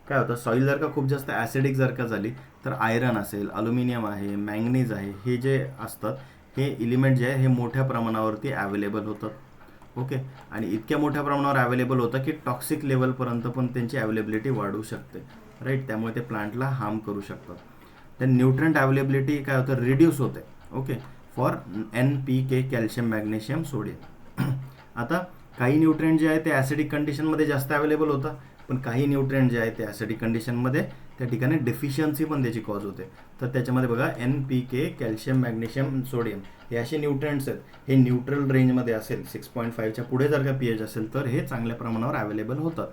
A: काय होतं, सॉईल जर का खूप जास्त ॲसिडिक जर का झाली तर आयरन असेल, अल्युमिनियम आहे, मॅंगनीज आहे, हे जे असतात हे एलिमेंट जे आहे हे मोठ्या प्रमाणावरती अवेलेबल होतात. ओके, आणि इतक्या मोठ्या प्रमाणावर अवेलेबल होतं की टॉक्सिक लेवलपर्यंत पण त्यांची अवेलेबिलिटी वाढू शकते. राईट, त्यामुळे ते प्लांटला हार्म करू शकतात. देन न्यूट्रंट अवेलेबिलिटी काय होतं, रिड्यूस होते. Okay, for NPK, calcium, magnesium, sodium. आता काही न्यूट्रिएंट जे आहे ते ॲसिडिक कंडिशनमध्ये जास्त अवेलेबल होतं, पण काही न्यूट्रिएंट जे आहे ते ॲसिडिक कंडिशनमध्ये त्या ठिकाणी डेफिशियन्सी पण त्याची कॉज होते. तर त्याच्यामध्ये बघा NPK, कॅल्शियम, मॅग्नेशियम, सोडियम हे असे न्यूट्रिएंट्स आहेत. हे न्यूट्रल रेंजमध्ये असेल, 6.5च्या पुढे जर का pH असेल तर हे चांगल्या प्रमाणावर अवेलेबल होतात.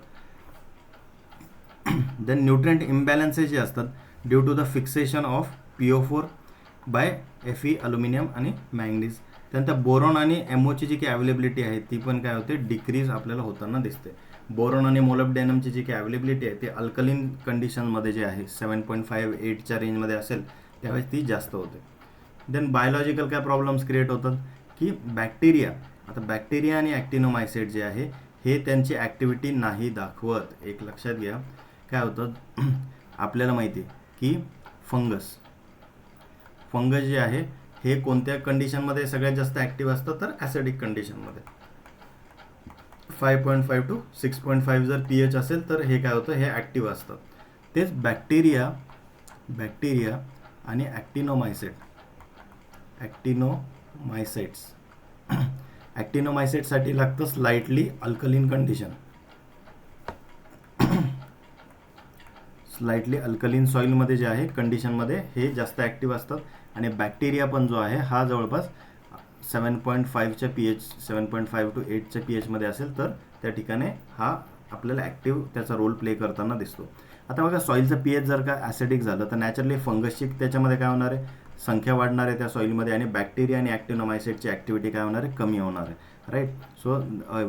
A: देन न्यूट्रिएंट इम्बॅलन्सेस जे असतात due to the fixation of PO4 by Fe, aluminium आणि मॅंगनीज. त्यानंतर बोरॉन आणि MOची जी काही अवेलेबिलिटी आहे ती पण काय होते, डिक्रीज आपल्याला होताना दिसते. बोरॉन आणि मोलिब्डेनमची जी काही अवेलेबिलिटी आहे ती अल्कलिन कंडिशनमध्ये जे आहे 7.5, 8च्या रेंजमध्ये असेल त्यावेळेस ती जास्त होते. देन बायोलॉजिकल काय प्रॉब्लेम्स क्रिएट होतात की बॅक्टेरिया. आता बॅक्टेरिया आणि ॲक्टिनोमायसाइट जे आहे हे त्यांची ॲक्टिव्हिटी नाही दाखवत. एक लक्षात घ्या, काय होतं आपल्याला माहिती आहे की फंगस जे आहे हे कोणत्या कंडिशनमध्ये सगळ्यात जास्त ॲक्टिव्ह असतं, तर ॲसिडिक कंडिशनमध्ये. 5.5 to 6.5 जर pH असेल तर हे काय होतं, हे ॲक्टिव्ह असतं. तेच बॅक्टेरिया आणि ॲक्टिनोमायसाइट्ससाठी लागतं स्लाइटली अल्कलिन कंडिशन. स्लाइटली अल्कलिन सॉईलमध्ये जे आहे कंडिशनमध्ये हे जास्त ॲक्टिव्ह असतात. आणि बॅक्टेरिया पण जो आहे हा जवळपास 7.5च्या pH, 7.5 to 8च्या pHमध्ये असेल तर त्या ठिकाणी हा आपल्याला ॲक्टिव्ह त्याचा रोल प्ले करताना दिसतो. आता बघा सॉईलचं pH जर का ॲसिडिक झालं तर नॅचरली फंगसची त्याच्यामध्ये काय होणार आहे, संख्या वाढणार आहे त्या सॉईलमध्ये, आणि बॅक्टेरिया आणि ॲक्टिनोमायसाइटची ॲक्टिव्हिटी काय होणार आहे, कमी होणार आहे. Right, so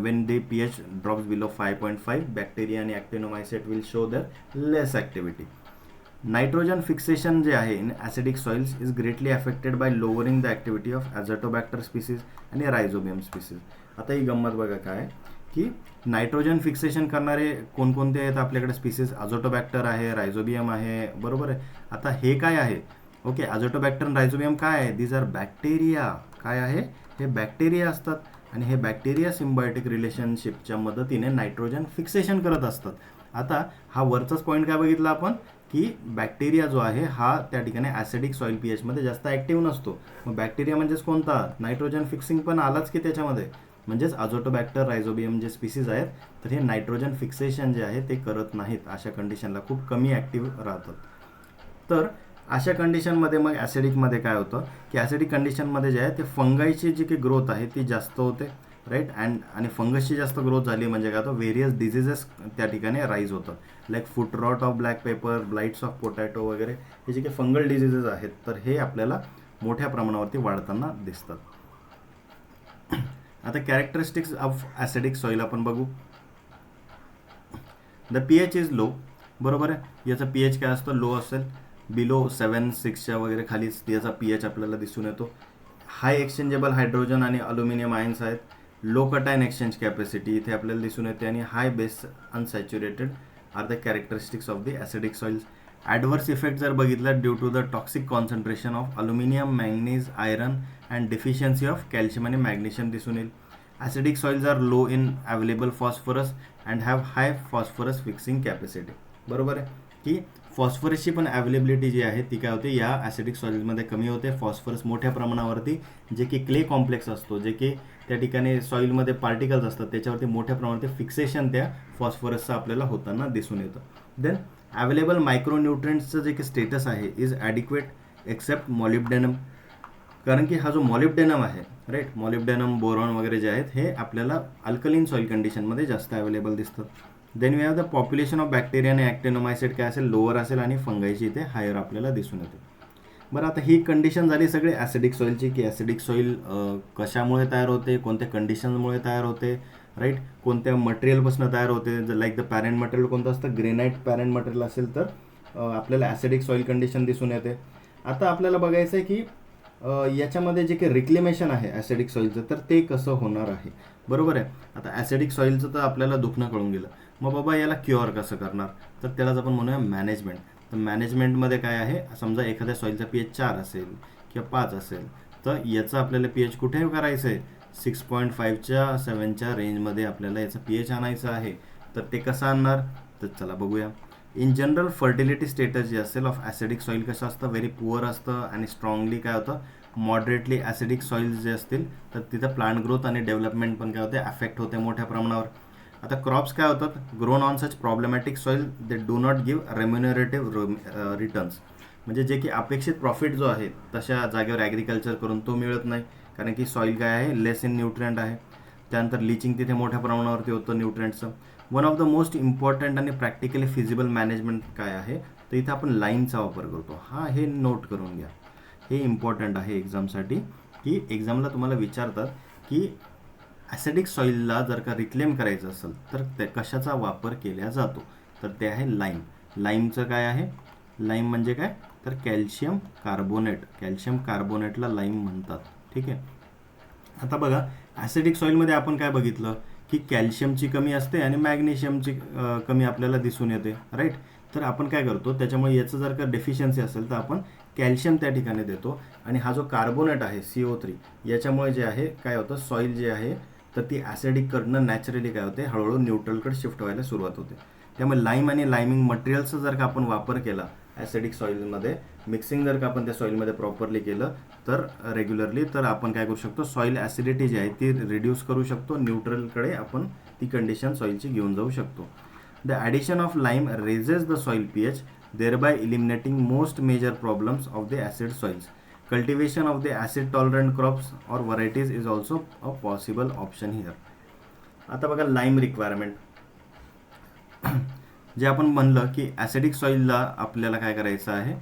A: when the pH drops below 5.5 bacteria आणि actinomycete will show their less activity. Nitrogen fixation जे आहे in acidic soils is greatly affected by lowering the activity of azotobacter species आणि रायझोबियम स्पीसीज. आता ही गंमत बघा काय की नायट्रोजन फिक्सेशन करणारे कोणकोणते आहेत आपल्याकडे स्पीसीज, ॲझोटोबॅक्टर आहे, रायझोबियम आहे, बरोबर आहे. आता हे काय आहे, ओके, ॲझोटोबॅक्टर आणि रायझोबियम काय आहे, दीज आर बॅक्टेरिया. काय आहे, हे बॅक्टेरिया असतात, आणि हे बॅक्टेरिया सिम्बायोटिक रिलेशनशिपच्या मदतीने नायट्रोजन फिक्सेशन करत असतात. आता हा वरचाच पॉईंट काय बघितला आपण की बॅक्टेरिया जो आहे हा त्या ठिकाणी ॲसिडिक सॉईल pHमध्ये जास्त ॲक्टिव्ह नसतो. मग बॅक्टेरिया म्हणजेच कोणता, नायट्रोजन फिक्सिंग पण आलाच की त्याच्यामध्ये, म्हणजेच ॲझोटोबॅक्टर, रायझोबियम जे स्पीसीज आहेत तर हे नायट्रोजन फिक्सेशन जे आहे ते करत नाहीत. अशा कंडिशनला खूप कमी ॲक्टिव्ह राहतात. तर अशा कंडिशनमध्ये मग ॲसिडिकमध्ये काय होतं की ॲसिडिक कंडिशनमध्ये जे आहे ते फंगाईची जी काही ग्रोथ आहे ती जास्त होते. राईट, आणि फंगसची जास्त ग्रोथ झाली म्हणजे काय होतं, व्हेरियस डिझिजेस त्या ठिकाणी राईज होतात. Like foot rot of black pepper, blights of potato वगैरे हे जे काही फंगल डिझिजेस आहेत तर हे आपल्याला मोठ्या प्रमाणावरती वाढताना दिसतात. आता कॅरेक्टरिस्टिक्स ऑफ ॲसिडिक सॉईल आपण बघू. द pH इज लो, बरोबर आहे. याचा pH काय असतं, लो असेल, बिलो 7, 6च्या वगैरे खालीच याचा pH आपल्याला दिसून येतो. हाय एक्सचेंजेबल हायड्रोजन आणि अल्युमिनियम आयन्स आहेत. लो कटायन एक्सचेंज कॅपॅसिटी इथे आपल्याला दिसून येते, आणि high base unsaturated are the characteristics of the acidic soils. Adverse effect जर बघितला due to the toxic concentration of aluminium, manganese, iron and deficiency of calcium आणि magnesium दिसून येईल. Acidic soils are low in available phosphorus and have high phosphorus fixing capacity. बरोबर आहे की फॉस्फरसची पण अवेलेबिलिटी जी आहे ती काय होते या ॲसिडिक सॉइल्समध्ये कमी होते. फॉस्फरस मोठ्या प्रमाणावरती जे की क्ले कॉम्प्लेक्स असतो, जे की त्या ठिकाणी सॉईलमध्ये पार्टिकल्स असतात त्याच्यावरती मोठ्या प्रमाणात फिक्सेशन त्या फॉस्फरसचं आपल्याला होताना दिसून येतं. देन अवेलेबल मायक्रोन्यूट्रिएंट्सचं जे की स्टेटस आहे इज ॲडिक्वेट एक्सेप्ट मॉलिब्डेनम, कारण की हा जो मॉलिब्डेनम आहे, राईट, मॉलिब्डेनम, बोरॉन वगैरे जे आहेत हे आपल्याला अल्कलिन सॉईल कंडिशनमध्ये जास्त अवेलेबल दिसतात. Then we have the population of bacteria आणि ॲक्टिनोमायसाइट काय असेल, लोअर असेल, आणि फंगाईची इथे हायर आपल्याला दिसून येते. बरं, आता ही कंडिशन झाली सगळी ॲसिडिक सॉईलची, की ॲसिडिक सॉईल कशामुळे तयार होते, कोणत्या कंडिशनमुळे तयार होते, राईट, कोणत्या मटेरियलपासून तयार होते. जर लाईक द पॅरेंट मटेरियल कोणतं असतं, ग्रेनाईट पॅरेंट मटेरियल असेल तर आपल्याला ॲसिडिक सॉईल कंडिशन दिसून येते. आता आपल्याला बघायचं आहे की याच्यामध्ये जे काही रिक्लेमेशन आहे ॲसिडिक सॉईलचं, तर ते कसं होणार आहे. बरोबर आहे. आता ॲसिडिक सॉईलचं तर आपल्याला दुखणं कळून गेलं. मग बाबा याला क्युअर कसं करणार, तर त्यालाच आपण म्हणूया मॅनेजमेंट. तर मॅनेजमेंटमध्ये काय आहे, समजा एखाद्या सॉईलचा pH 4 असेल किंवा 5 असेल, तर याचं आपल्याला pH कुठे करायचं आहे, 6.5च्या 7च्या रेंजमध्ये आपल्याला याचं pH आणायचं आहे. तर ते कसं आणणार, तर चला बघूया. इन जनरल फर्टिलिटी स्टेटस जे असेल ऑफ ॲसिडिक सॉईल कसं असतं, व्हेरी पुअर असतं आणि स्ट्रॉंगली काय होतं, मॉडरेटली ॲसिडिक सॉईल्स जे असतील तर तिथं प्लांट ग्रोथ आणि डेव्हलपमेंट पण काय होते, अफेक्ट होते मोठ्या प्रमाणावर. आता क्रॉप्स काय होतात, grown on such problematic soil they do not give remunerative returns. म्हणजे जे की अपेक्षित प्रॉफिट जो आहे तशा जागेवर ॲग्रिकल्चर करून तो मिळत नाही, कारण की सॉईल काय आहे, लेस इन न्यूट्रिएंट आहे. त्यानंतर लिचिंग तिथे मोठ्या प्रमाणावरती होतं न्यूट्रिएंटचं. One of the most important आणि प्रॅक्टिकली फिजिबल मॅनेजमेंट काय आहे, तर इथं आपण लाईमचा वापर करतो. हा, हे नोट करून घ्या, हे इम्पॉर्टंट आहे एक्झामसाठी, की एक्झामला तुम्हाला विचारतात की ॲसिडिक सॉईलला जर का रिक्लेम करायचं असेल तर ते कशाचा वापर केला जातो, तर ते आहे लाईम. लाईमचं काय आहे, लाईम म्हणजे काय, तर कॅल्शियम कार्बोनेट. कॅल्शियम कार्बोनेटला लाईम म्हणतात. ठीक आहे. आता बघा, ॲसिडिक सॉईलमध्ये आपण काय बघितलं, की कॅल्शियमची कमी असते आणि मॅग्नेशियमची कमी आपल्याला दिसून येते, राईट. तर आपण काय करतो, त्याच्यामुळे याचं जर का डेफिशियन्सी असेल तर आपण कॅल्शियम त्या ठिकाणी देतो. आणि हा जो कार्बोनेट आहे CO3, याच्यामुळे जे आहे काय होतं, सॉईल जे आहे तर ती ॲसिडिककडनं नॅचरली काय होते, हळूहळू न्यूट्रलकडे शिफ्ट व्हायला सुरुवात होते. त्यामुळे लाईम आणि लाईमिंग मटेरियलचा जर का आपण वापर केला ॲसिडिक सॉईलमध्ये, मिक्सिंग जर का आपण त्या सॉईलमध्ये प्रॉपरली केलं तर रेग्युलरली, तर आपण काय करू शकतो, सॉईल ॲसिडिटी जी आहे ती रिड्यूस करू शकतो, न्यूट्रलकडे आपण ती कंडिशन सॉईलची घेऊन जाऊ शकतो. The addition of lime raises the soil pH, thereby eliminating most major problems of the acid soils. Cultivation of the acid tolerant crops or varieties is also a possible option here. आता बघा, lime requirement जे आपण म्हणलं की acidic सॉईलला आपल्याला काय करायचं आहे,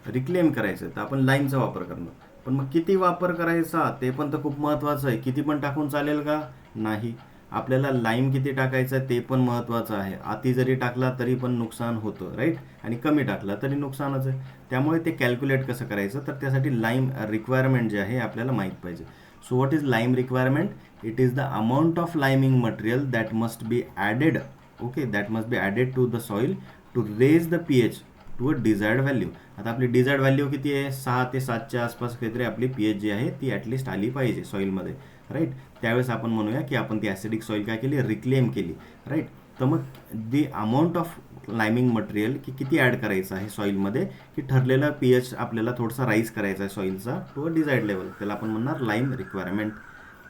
A: रिक्लेम करायचं, तर आपण लाईमचा वापर करणं. पण मग किती वापर करायचा ते पण तर खूप महत्त्वाचं आहे. किती पण टाकून चालेल का, नाही. आपल्याला लाईम किती टाकायचं ते पण महत्त्वाचं आहे. अति जरी टाकला तरी पण नुकसान होतं, राईट, आणि कमी टाकला तरी नुकसानच आहे. त्यामुळे ते कॅल्क्युलेट कसं करायचं, तर त्यासाठी लाईम रिक्वायरमेंट जे आहे आपल्याला माहीत पाहिजे. So what is lime requirement, it is the amount of liming material that must be added, okay, that must be added to the soil to raise the pH to a desired value. आता आपली desired value किती आहे, 6 ते 7च्या आसपास काहीतरी आपली pH जी आहे ती ॲटलिस्ट आली पाहिजे सॉईलमध्ये, राईट. त्यावेळेस आपण म्हणूया की आपण ती ॲसिडिक सॉईल काय केली, रिक्लेम केली, राईट. तर मग the amount of liming material की किती ॲड करायचं आहे सॉईलमध्ये, की ठरलेला pH आपल्याला थोडासा राईज करायचा आहे सॉईलचा टू अ डिझायर्ड लेवल, त्याला आपण म्हणणार lime requirement.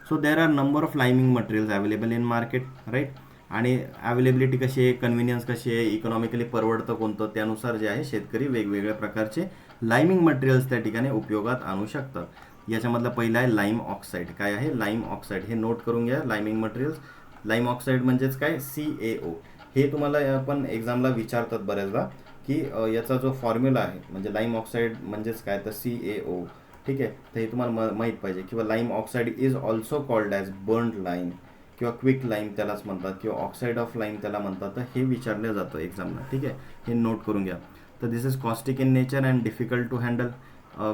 A: So there are number of liming materials available in market, right. आणि अवेलेबिलिटी कशी आहे, कन्व्हिनियन्स कशी आहे, इकॉनॉमिकली परवडतं कोणतं, त्यानुसार जे आहे शेतकरी वेगवेगळ्या प्रकारचे लाइमिंग मटेरियल्स त्या ठिकाणी उपयोगात आणू शकतात. याच्यामधला पहिला आहे लाईम ऑक्साईड. काय आहे, लाईम ऑक्साईड, हे नोट करून घ्या. लाइमिंग मटेरियल्स, लाईम ऑक्साईड म्हणजेच काय, CaO. हे तुम्हाला पण एक्झामला विचारतात बऱ्याचदा की याचा जो फॉर्म्युला आहे, म्हणजे लाईम ऑक्साईड म्हणजेच काय, तर CaO. ठीक आहे. तर हे तुम्हाला माहीत पाहिजे. किंवा lime oxide is also called as burned lime किंवा क्विक लाईम त्यालाच म्हणतात, किंवा ऑक्साईड ऑफ लाईम त्याला म्हणतात. तर हे विचारलं जातं एक्झामला. ठीक आहे, हे नोट करून घ्या. तर this is caustic in nature and difficult to handle.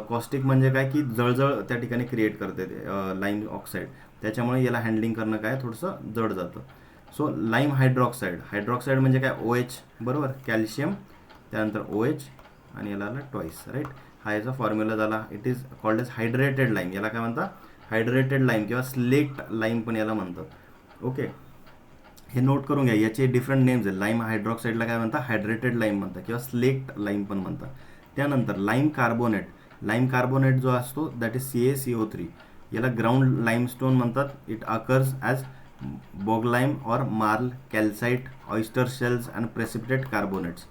A: Caustic म्हणजे काय, की जळजळ त्या ठिकाणी क्रिएट करते ते लाईम ऑक्साईड, त्याच्यामुळे याला हँडलिंग करणं काय थोडंसं जड जातं. सो लाईम हायड्रॉक्साईड, हायड्रॉक्साईड म्हणजे काय, OH, बरोबर, कॅल्शियम, त्यानंतर OH आणि याला आला ट्वाईस, राईट. हा याचा फॉर्म्युला झाला. It is called as hydrated lime. याला काय म्हणतात, हायड्रेटेड लाईम किंवा स्लेक्ट लाईम पण याला म्हणतात. ओके, हे नोट करून घ्या. याचे डिफरंट नेम्स आहेत. लाईम हायड्रॉक्साईडला काय म्हणतात, हायड्रेटेड लाईम म्हणतात किंवा स्लेक्ट लाईम पण म्हणतात. त्यानंतर लाईम कार्बोनेट. लाईम कार्बोनेट जो असतो दॅट इज CaCO3. याला ग्राउंड लाईमस्टोन म्हणतात. It occurs as bog lime or marl, calcite, oyster shells and precipitate carbonates.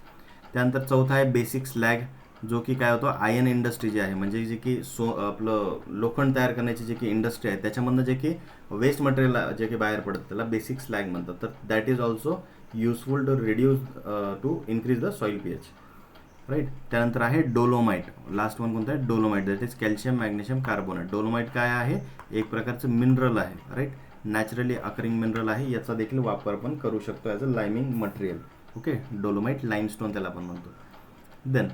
A: त्यानंतर चौथा आहे बेसिक स्लॅग, जो की काय होतो, आयर्न इंडस्ट्री जी आहे, म्हणजे जे की आपलं लोखंड तयार करण्याची जे की इंडस्ट्री आहे त्याच्यामधनं जे की वेस्ट मटेरियल जे की बाहेर पडतं त्याला बेसिक स्लॅग म्हणतात. तर that is also useful to reduce to increase the soil pH, right. त्यानंतर आहे डोलोमाइट. लास्ट वन कोणतं आहे? Dolomite. That is calcium magnesium carbonate. Dolomite काय आहे? एक प्रकारचं मिनरल आहे, राईट. नॅचरली अकरिंग मिनरल आहे. याचा देखील वापर आपण करू शकतो as a liming material. Okay, dolomite limestone त्याला आपण म्हणतो. देन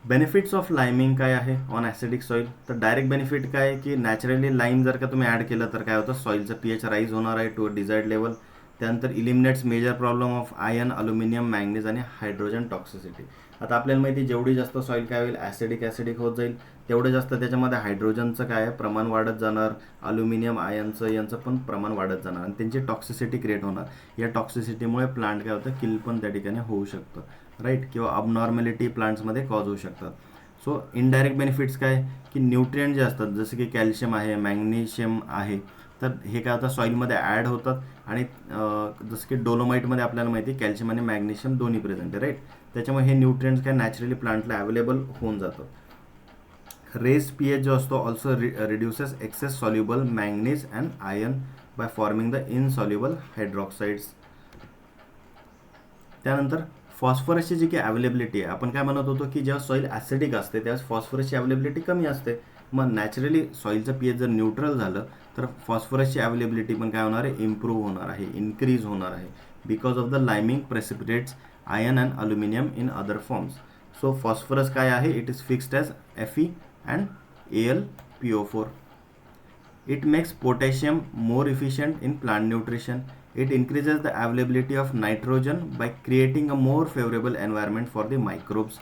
A: बेनिफिट्स ऑफ लाइमिंग काय आहे ऑन ॲसिडिक सॉईल? तर डायरेक्ट बेनिफिट काय आहे की नॅचरली लाईम जर का तुम्ही ॲड केलं तर काय होतं? सॉईलचं pH राईज होणार आहे टू अ डिझायर्ड लेवल. त्यानंतर eliminates major problem of iron, aluminium, manganese and hydrogen toxicity. आता आपल्याला माहिती जेवढी जास्त सॉईल काय होईल? ॲसिडिक होत जाईल, तेवढं जास्त त्याच्यामध्ये हायड्रोजनचं काय आहे? प्रमाण वाढत जाणार. अल्युमिनियम, आयर्नचं यांचं पण प्रमाण वाढत जाणार आणि त्यांची टॉक्सिसिटी क्रिएट होणार. या टॉक्सिसिटीमुळे प्लांट काय होतं? किल पण त्या ठिकाणी होऊ शकतं, राईट. किंवा अबनॉर्मॅलिटी प्लांट्समध्ये कॉज होऊ शकतात. सो इनडायरेक्ट बेनिफिट्स काय की न्यूट्रिएंट जे असतात जसं की कॅल्शियम आहे, मॅग्नेशियम आहे, तर हे काय होतं? सॉईलमध्ये ॲड होतात. आणि जसं की डोलोमाइटमध्ये आपल्याला माहिती आहे कॅल्शियम आणि मॅग्नेशियम दोन्ही प्रेझेंट आहे, राईट. त्याच्यामुळे हे न्यूट्रिएंट्स काय नॅचरली प्लांटला अवेलेबल होऊन जातात. रेज pH जो असतो also reduces excess soluble manganese and iron by forming the insoluble hydroxides. त्यानंतर फॉस्फरसची जी काही अवेलेबिलिटी आहे, आपण काय म्हणत होतो की जेव्हा सॉईल ॲसिडिक असते त्यावेळेस फॉस्फरसची अवेलेबिलिटी कमी असते. मग नॅचरली सॉईलचं pH जर न्यूट्रल झालं तर फॉस्फरसची अवेलेबिलिटी पण काय होणार आहे? इम्प्रूव्ह होणार आहे, इन्क्रीज होणार आहे. Because of the liming precipitates iron and aluminium in other forms. So phosphorus काय आहे? It is fixed as Fe and AlPO4. It makes potassium more efficient in plant nutrition. It increases the availability of nitrogen by creating a more favorable environment for the microbes.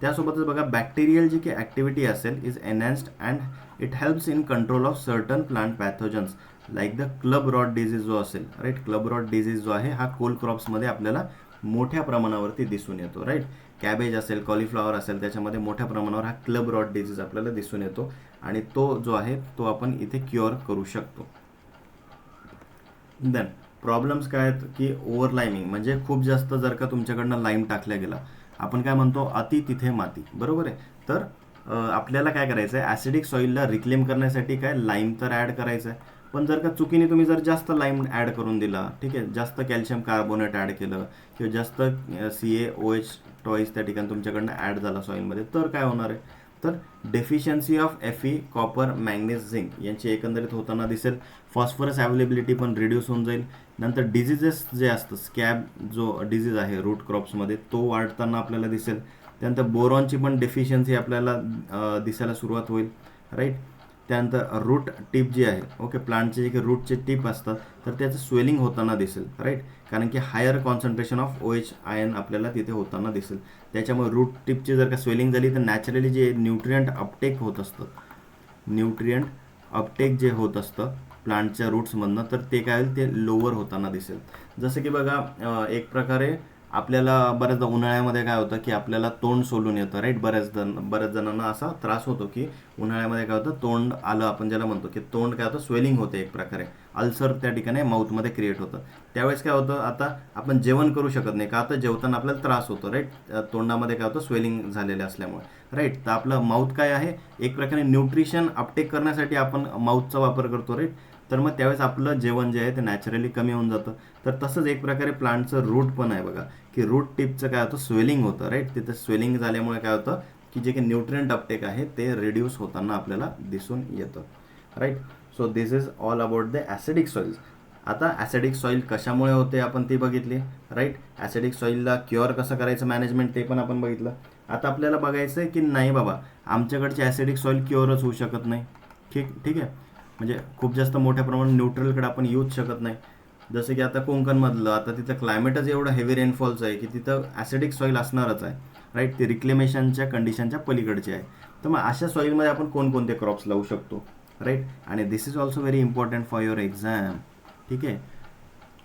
A: त्यासोबतच बघा bacterial जी काही activity असेल is enhanced and it helps in control of certain plant pathogens like the club rot disease जो असेल, right. Club rot disease जो आहे हा Coal क्रॉप्समध्ये आपल्याला मोठ्या प्रमाणावरती दिसून येतो, राईट. कॅबेज असेल, कॉलीफ्लॉवर असेल, त्याच्यामध्ये मोठ्या प्रमाणावर हा क्लब रॉट डिझीज आपल्याला दिसून येतो आणि तो जो आहे तो आपण इथे क्युअर करू शकतो. देन प्रॉब्लेम्स काय आहेत की ओव्हरलाइमिंग म्हणजे खूप जास्त जर का तुमच्याकडनं लाईम टाकल्या गेला, आपण काय म्हणतो अति तिथे माती, बरोबर आहे. तर आपल्याला काय करायचं आहे? ॲसिडिक सॉईलला रिक्लेम करण्यासाठी काय लाईम तर ॲड करायचं आहे, पण जर का चुकीने तुम्ही जर जास्त लाईम ॲड करून दिला, ठीक आहे, जास्त कॅल्शियम कार्बोनेट ॲड केलं किंवा जास्त CaOH टॉईस त्या ठिकाणी तुमच्याकडनं ॲड झाला सॉईलमध्ये, तर काय होणार आहे? तर deficiency of Fe, copper, manganese, zinc यांची एकंदरीत होताना दिसेल. फॉस्फरस अवेलेबिलिटी पण रिड्यूस होऊन जाईल. नंतर डिझिजेस जे असतं, स्कॅब जो डिझीज आहे रूट क्रॉप्समध्ये तो वाढताना आपल्याला दिसेल. त्यानंतर बोरॉनची पण डेफिशियन्सी आपल्याला दिसायला सुरुवात होईल, राईट. त्यानंतर रूट टिप जी आहे, ओके, प्लांटचे जे काही रूटचे टिप असतात तर त्याचं स्वेलिंग होताना दिसेल, राईट. कारण की higher concentration of OH ion आपल्याला तिथे होताना दिसेल. त्याच्यामुळे रूट टिपची जर का स्वेलिंग झाली तर नॅचरली जे न्यूट्रिएंट अपटेक होत असतं, न्यूट्रिएंट अपटेक जे होत असतं प्लांटच्या रूट्समधनं, तर ते काय होईल? ते लोअर होताना दिसेल. जसं की बघा एक प्रकारे आपल्याला बऱ्याचदा उन्हाळ्यामध्ये काय होतं की आपल्याला तोंड सोलून येतं, राईट. बऱ्याच जणांना असा त्रास होतो की उन्हाळ्यामध्ये काय होतं? तोंड आलं आपण ज्याला म्हणतो की तोंड काय होतं? स्वेलिंग होते एक प्रकारे, अल्सर त्या ठिकाणी माऊथमध्ये क्रिएट होतं. त्यावेळेस काय होतं? आता आपण जेवण करू शकत नाही का? आता जेवताना आपल्याला त्रास होतो, राईट. तोंडामध्ये काय होतं? स्वेलिंग झालेले असल्यामुळे, राईट. तर आपलं माऊथ काय आहे? एक प्रकारे न्यूट्रिशन अपटेक करण्यासाठी आपण माऊथचा वापर करतो, राईट. तर मग त्यावेळेस आपलं जेवण जे आहे ते नॅचरली कमी होऊन जातं. तर तसंच एक प्रकारे प्लांटचं रूट पण आहे बघा की रूट टिपचं काय होतं? स्वेलिंग होतं, राईट. तिथं स्वेलिंग झाल्यामुळे काय होतं की जे काही न्यूट्रिएंट अपटेक आहे ते रिड्यूस होताना आपल्याला दिसून येतं, right. So this is all about the acidic soils. आता ॲसिडिक सॉईल कशामुळे होते आपण ती बघितली, राईट. ॲसिडिक सॉईलला क्युअर कसं करायचं मॅनेजमेंट ते पण आपण बघितलं. आता आपल्याला बघायचं आहे की नाही बाबा आमच्याकडचे ॲसिडिक सॉईल क्युअरच होऊ शकत नाही, ठीक आहे. म्हणजे खूप जास्त मोठ्या प्रमाणात न्यूट्रलकडे आपण येऊच शकत नाही. जसं की आता कोकणमधलं, आता तिथं क्लायमेटच एवढं हेवी रेनफॉलचं आहे की तिथं ॲसिडिक सॉईल असणारच आहे, राईट. ते रिक्लेमेशनच्या कंडिशनच्या पलीकडचे आहे. तर मग अशा सॉईलमध्ये आपण कोणकोणते क्रॉप्स लावू शकतो, राईट. आणि this is also very important for your exam, ठीक आहे.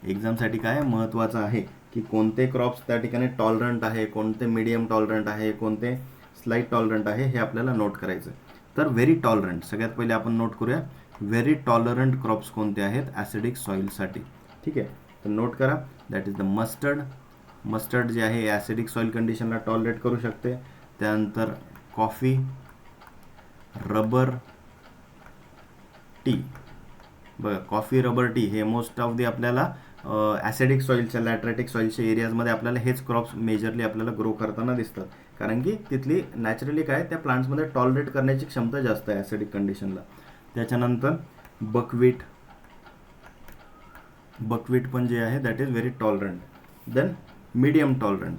A: एक्झामसाठी काय महत्त्वाचं आहे की कोणते क्रॉप्स त्या ठिकाणी टॉलरंट आहे, कोणते मीडियम टॉलरंट आहे, कोणते स्लाईट टॉलरंट आहे, हे आपल्याला नोट करायचं. तर व्हेरी टॉलरंट सगळ्यात पहिले आपण नोट करूया. व्हेरी टॉलरंट क्रॉप्स कोणते आहेत ॲसिडिक सॉईलसाठी, ठीक आहे. तर नोट करा. दॅट इज द मस्टर्ड जे आहे ॲसिडिक सॉईल कंडिशनला टॉलरेट करू शकते. त्यानंतर कॉफी, रबर, टी. बघा कॉफी, रबर, टी हे मोस्ट ऑफ दी आपल्याला ॲसिडिक सॉईलच्या लॅटरेटिक सॉईलच्या एरियाजमध्ये आपल्याला हेच क्रॉप्स मेजरली आपल्याला ग्रो करताना दिसतात, कारण की तिथली नॅचरली काय त्या प्लांट्समध्ये टॉलरेट करण्याची क्षमता जास्त आहे ॲसिडिक कंडिशनला. त्याच्यानंतर बकवीट पण जे आहे that is very tolerant. Then medium tolerant,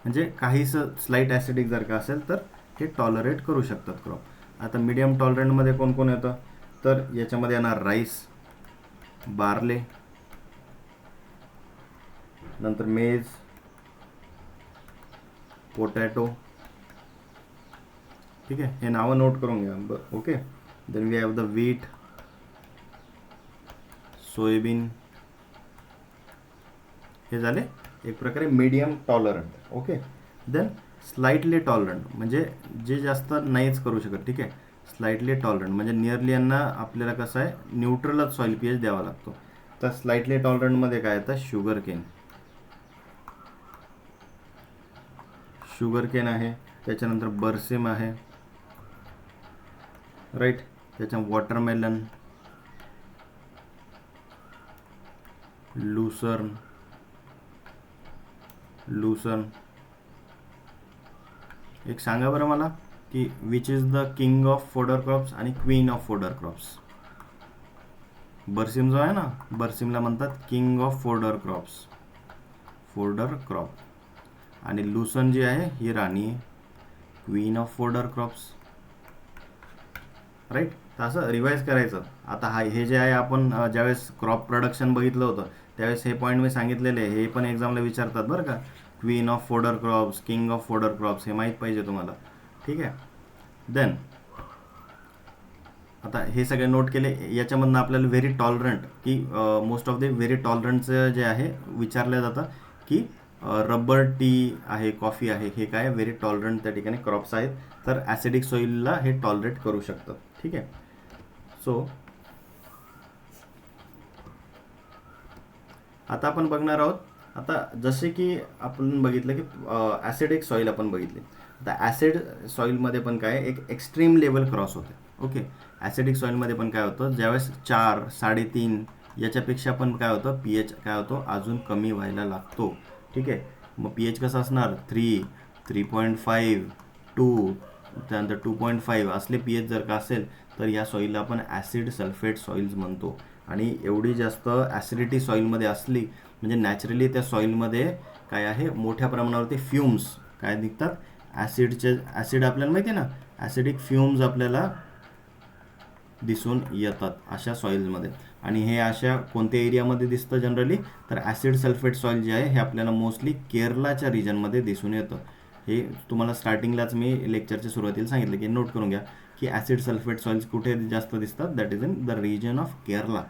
A: म्हणजे काहीसं स्लाईट ॲसिडिक जर का असेल तर हे टॉलरेट करू शकतात क्रॉप. आता मीडियम टॉलरंटमध्ये कोण कोण येतं, तर याच्यामध्ये येणार राईस, बार्ले, नंतर मेज, पोटॅटो. ठीक आहे, हे नावं नोट करून घ्या. Okay. Then we have the wheat, soybean. हे झाले एक प्रकारे medium tolerant. Okay. Then slightly tolerant, म्हणजे जे जास्त नाहीच करू शकत. ठीक आहे, स्लाइटली टॉलरंट म्हणजे नियरली यांना आपल्याला कसं आहे न्यूट्रलच सॉईल पीएच द्यावा लागतो. तर स्लाइटली टॉलरंटमध्ये काय येतं, शुगर केन आहे, त्याच्यानंतर बर्सिम आहे, राईट. त्याच्या वॉटरमेलन, लुसर्न. एक सांगा बरं मला की which is the king of fodder crops आणि queen of fodder crops. Berseem जो आहे ना, बर्सिमला म्हणतात किंग ऑफ फोडर क्रॉप, आणि लुसन जी आहे ही राणी, queen of fodder crops, right. तर असं रिवाईज करायचं. आता हे जे आहे आपण ज्यावेळेस क्रॉप प्रोडक्शन बघितलं होतं त्यावेळेस हे पॉईंट मी सांगितलेले, हे पण एक्झामला विचारतात बरं का. Queen of fodder crops, king of fodder crops, हे माहीत पाहिजे तुम्हाला. ठीक आहे. देन आता हे सगळे नोट केले. याच्यामधनं आपल्याला व्हेरी टॉलरंट की मोस्ट ऑफ द व्हेरी टॉलरंटचं जे आहे विचारलं जातं की रबर, टी आहे, कॉफी आहे, हे काय व्हेरी टॉलरंट त्या ठिकाणी क्रॉप्स आहेत. तर ॲसिडिक सॉईलला हे टॉलरेट करू शकतात. ठीक आहे. सो आता आपण बघणार आहोत. आता जसे की आपण बघितलं की ॲसिडिक सॉईल आपण बघितले. आता ॲसिड सॉईलमध्ये पण काय एक एक्स्ट्रीम लेवल क्रॉस होते. ओके. ॲसिडिक सॉईलमध्ये पण काय होतं, ज्यावेळेस 4, 3.5 याच्यापेक्षा पण काय होतं पीएच काय होतो अजून कमी व्हायला लागतो. ठीक आहे. मग पीएच कसं असणार, 3, 3.5, 2, त्यानंतर 2.5 असले पीएच जर का असेल तर या सॉईलला आपण ॲसिड सल्फेट सॉईल्स म्हणतो. आणि एवढी जास्त ॲसिडिटी सॉईलमध्ये असली म्हणजे नॅचरली त्या सॉईलमध्ये काय आहे मोठ्या प्रमाणावरती फ्युम्स काय निघतात, ॲसिड आपल्याला माहिती आहे ना, ॲसिडिक फ्युम्स आपल्याला दिसून येतात अशा सॉईल्समध्ये. आणि हे अशा कोणत्या एरियामध्ये दिसतं जनरली, तर ॲसिड सल्फेट सॉईल जे आहे हे आपल्याला मोस्टली केरलाच्या रिजनमध्ये दिसून येतं. हे तुम्हाला स्टार्टिंगलाच मी लेक्चरच्या सुरुवातीला सांगितलं की नोट करून घ्या की ॲसिड सल्फेट सॉईल्स कुठे जास्त दिसतात, that is in the region of Kerala.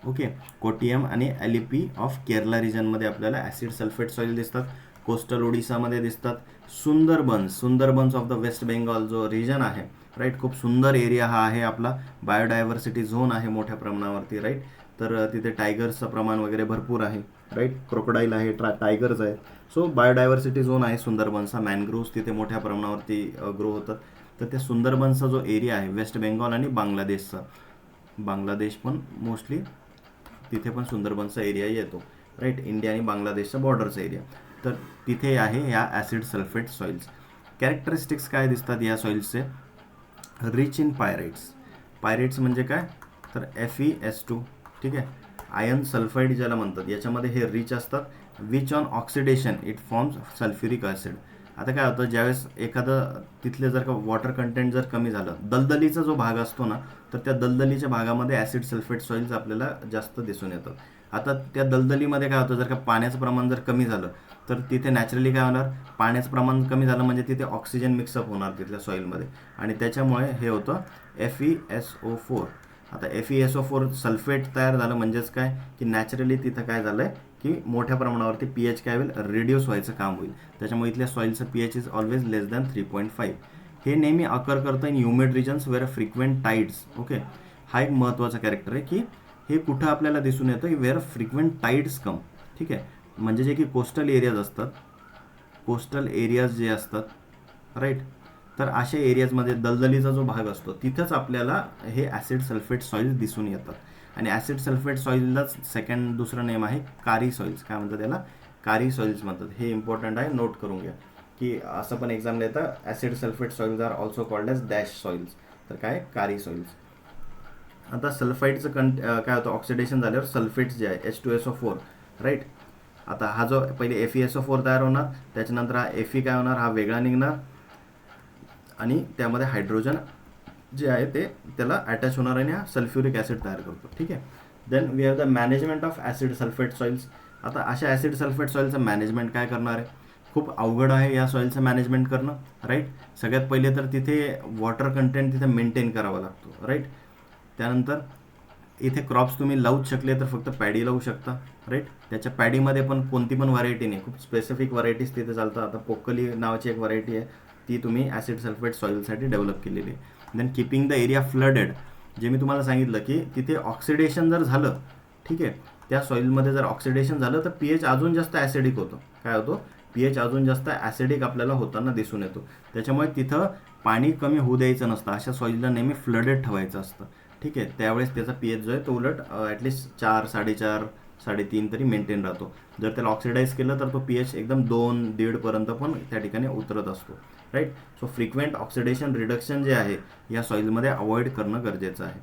A: Okay. Kottayam आणि ॲलिपी ऑफ केरला रिजनमध्ये आपल्याला ॲसिड सल्फेट सॉईल दिसतात. कोस्टल ओडिसामध्ये दिसतात. सुंदरबन्स ऑफ द वेस्ट बेंगॉल जो रिजन आहे, राईट, खूप सुंदर एरिया हा आहे आपला. बायोडायव्हर्सिटी झोन आहे मोठ्या प्रमाणावरती, राईट. तर तिथे टायगर्सचं प्रमाण वगैरे भरपूर आहे, राईट. क्रोकोडाईल आहे, टायगर्स आहेत. सो बायोडायव्हर्सिटी झोन आहे सुंदरबन्सचा. मॅनग्रोव्स तिथे मोठ्या प्रमाणावरती ग्रो होतात. तर त्या सुंदरबन्सचा जो एरिया आहे वेस्ट बेंगॉल आणि बांगलादेशचा, बांगलादेश पण मोस्टली तिथे पण सुंदरबन्सचा एरिया येतो, राईट. इंडिया आणि बांगलादेशचा बॉर्डरचा एरिया. तर तिथे आहे या ॲसिड सल्फेट सॉईल्स. कॅरेक्टरिस्टिक्स काय दिसतात या सॉईल्सचे, रिच इन पायरेट्स म्हणजे काय, तर FeS2. ठीक आहे. आयर्न सल्फाईड ज्याला म्हणतात याच्यामध्ये हे रिच असतात. Which on oxidation it forms sulphuric acid. आता काय होतं, ज्यावेळेस एखादं तिथले जर का वॉटर कंटेंट जर कमी झालं, दलदलीचा जो भाग असतो ना, तर त्या दलदलीच्या भागामध्ये ॲसिड सल्फेट सॉईल्स आपल्याला जास्त दिसून येतात. आता त्या दलदलीमध्ये काय होतं, जर का पाण्याचं प्रमाण जर कमी झालं तर तिथे नॅचरली काय होणार, पाण्याचं प्रमाण कमी झालं म्हणजे तिथे ऑक्सिजन मिक्सअप होणार तिथल्या सॉईलमध्ये, आणि त्याच्यामुळे हे होतं FeSO4. आता FeSO4 सल्फेट तयार झालं म्हणजेच काय की नॅचरली तिथं काय झालं आहे की मोठ्या प्रमाणावरती पीएच काय होईल, रिड्यूस व्हायचं काम होईल. त्याच्यामुळे इथल्या सॉईलचं pH is always less than 3.5. हे नेहमी अकर करतं in humid regions where frequent tides. Okay. हा एक महत्त्वाचा कॅरेक्टर आहे की हे कुठं आपल्याला दिसून येतं की वेअर फ्रिक्वेंट टाईड्स कम. ठीक आहे. म्हणजे जे की कोस्टल एरियाज जे असतात, राईट, तर अशा एरियाजमध्ये दलदलीचा जो भाग असतो तिथंच आपल्याला हे ॲसिड सल्फेट सॉईल्स दिसून येतात. आणि ॲसिड सल्फेट सॉईललाच सेकंड दुसरं नेम आहे कारी सॉईल्स. काय म्हणतात त्याला? कारी सॉईल्स म्हणतात. हे इम्पॉर्टंट आहे, नोट करून घ्या की असं पण एक्झामला येतं, acid sulphate soils are also called as dash soils. तर काय? कारी सॉईल्स. आता सल्फाईडचं काय होतं, ऑक्सिडेशन झाल्यावर सल्फेट्स जे आहे H2SO4, राईट. आता हा जो पहिले FeSO4 तयार होणार, त्याच्यानंतर हा Fe काय होणार, हा वेगळा निघणार आणि त्यामध्ये हायड्रोजन जे आहे ते त्याला अटॅच होणार आणि हा सल्फ्युरिक ॲसिड तयार करतो. ठीक आहे. Then we have the management of acid sulphate soils. आता अशा ॲसिड सल्फेट सॉईलचं मॅनेजमेंट काय करणार आहे? खूप अवघड आहे या सॉईलचं मॅनेजमेंट करणं, राईट. सगळ्यात पहिले तर तिथे वॉटर कंटेंट तिथे मेंटेन करावा लागतो, राईट. त्यानंतर इथे क्रॉप्स तुम्ही लावूच शकले तर फक्त पॅडी लावू शकता, राईट. त्याच्या पॅडीमध्ये पण कोणती पण व्हरायटी नाही, खूप स्पेसिफिक व्हरायटीज तिथे चालतात. आता पोकली नावाची एक व्हरायटी आहे, ती तुम्ही ॲसिड सल्फेट सॉईलसाठी डेव्हलप केलेली आहे. Then keeping the area flooded, जे मी तुम्हाला सांगितलं की तिथे ऑक्सिडेशन जर झालं, ठीक आहे, त्या सॉईलमध्ये जर ऑक्सिडेशन झालं तर pH अजून जास्त ॲसिडिक होतो. काय होतो? pH अजून जास्त ॲसिडिक आपल्याला होताना दिसून येतो. त्याच्यामुळे तिथं पाणी कमी होऊ द्यायचं नसतं, अशा सॉईलला नेहमी फ्लडेड ठेवायचं असतं. ठीक आहे. त्यावेळेस त्याचा pH जो आहे तो उलट ॲटलिस्ट 4, 4.5, 3.5 तरी मेंटेन राहतो. जर त्याला ऑक्सिडाईज केलं तर तो pH एकदम 2-1.5 पर्यंत पण त्या ठिकाणी उतरत असतो, right. So frequent oxidation reduction जे आहे या सॉईलमध्ये अवॉइड करणं गरजेचं आहे.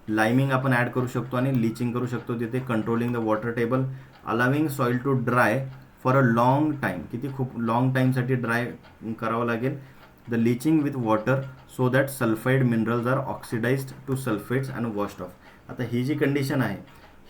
A: लाइमिंग आपण ॲड करू शकतो आणि लिचिंग करू शकतो तिथे. Controlling the water table, allowing soil to dry for a long time, किती खूप लॉंग टाईमसाठी ड्राय करावं लागेल. The leaching with water so that sulphide minerals are oxidised to sulphates and washed off. आता ही जी कंडिशन आहे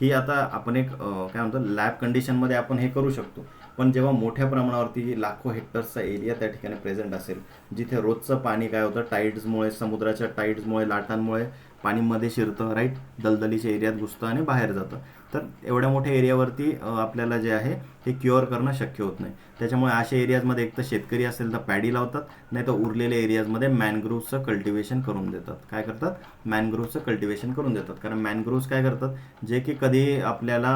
A: ही आता आपण एक काय म्हणतो लॅब कंडिशनमध्ये आपण हे करू शकतो. पण जेव्हा मोठ्या प्रमाणावरती लाखो हेक्टर्सचा एरिया त्या ठिकाणी प्रेझेंट असेल, जिथे रोजचं पाणी काय होतं, टाईड्समुळे, समुद्राच्या टाईड्समुळे, लाटांमुळे पाणीमध्ये शिरतं, राईट, दलदलीच्या एरियात घुसतं आणि बाहेर जातं. तर एवढ्या मोठ्या एरियावरती आपल्याला जे आहे हे क्युअर करणं शक्य होत नाही. त्याच्यामुळे अशा एरियाजमध्ये एक तर शेतकरी असेल तर पॅडी लावतात, नाही तर उरलेल्या एरियाजमध्ये मॅनग्रोव्हचं कल्टिवेशन करून देतात. काय करतात? मॅनग्रोव्हचं कल्टिवेशन करून देतात. कारण मॅनग्रोव्हज काय करतात, जे की कधी आपल्याला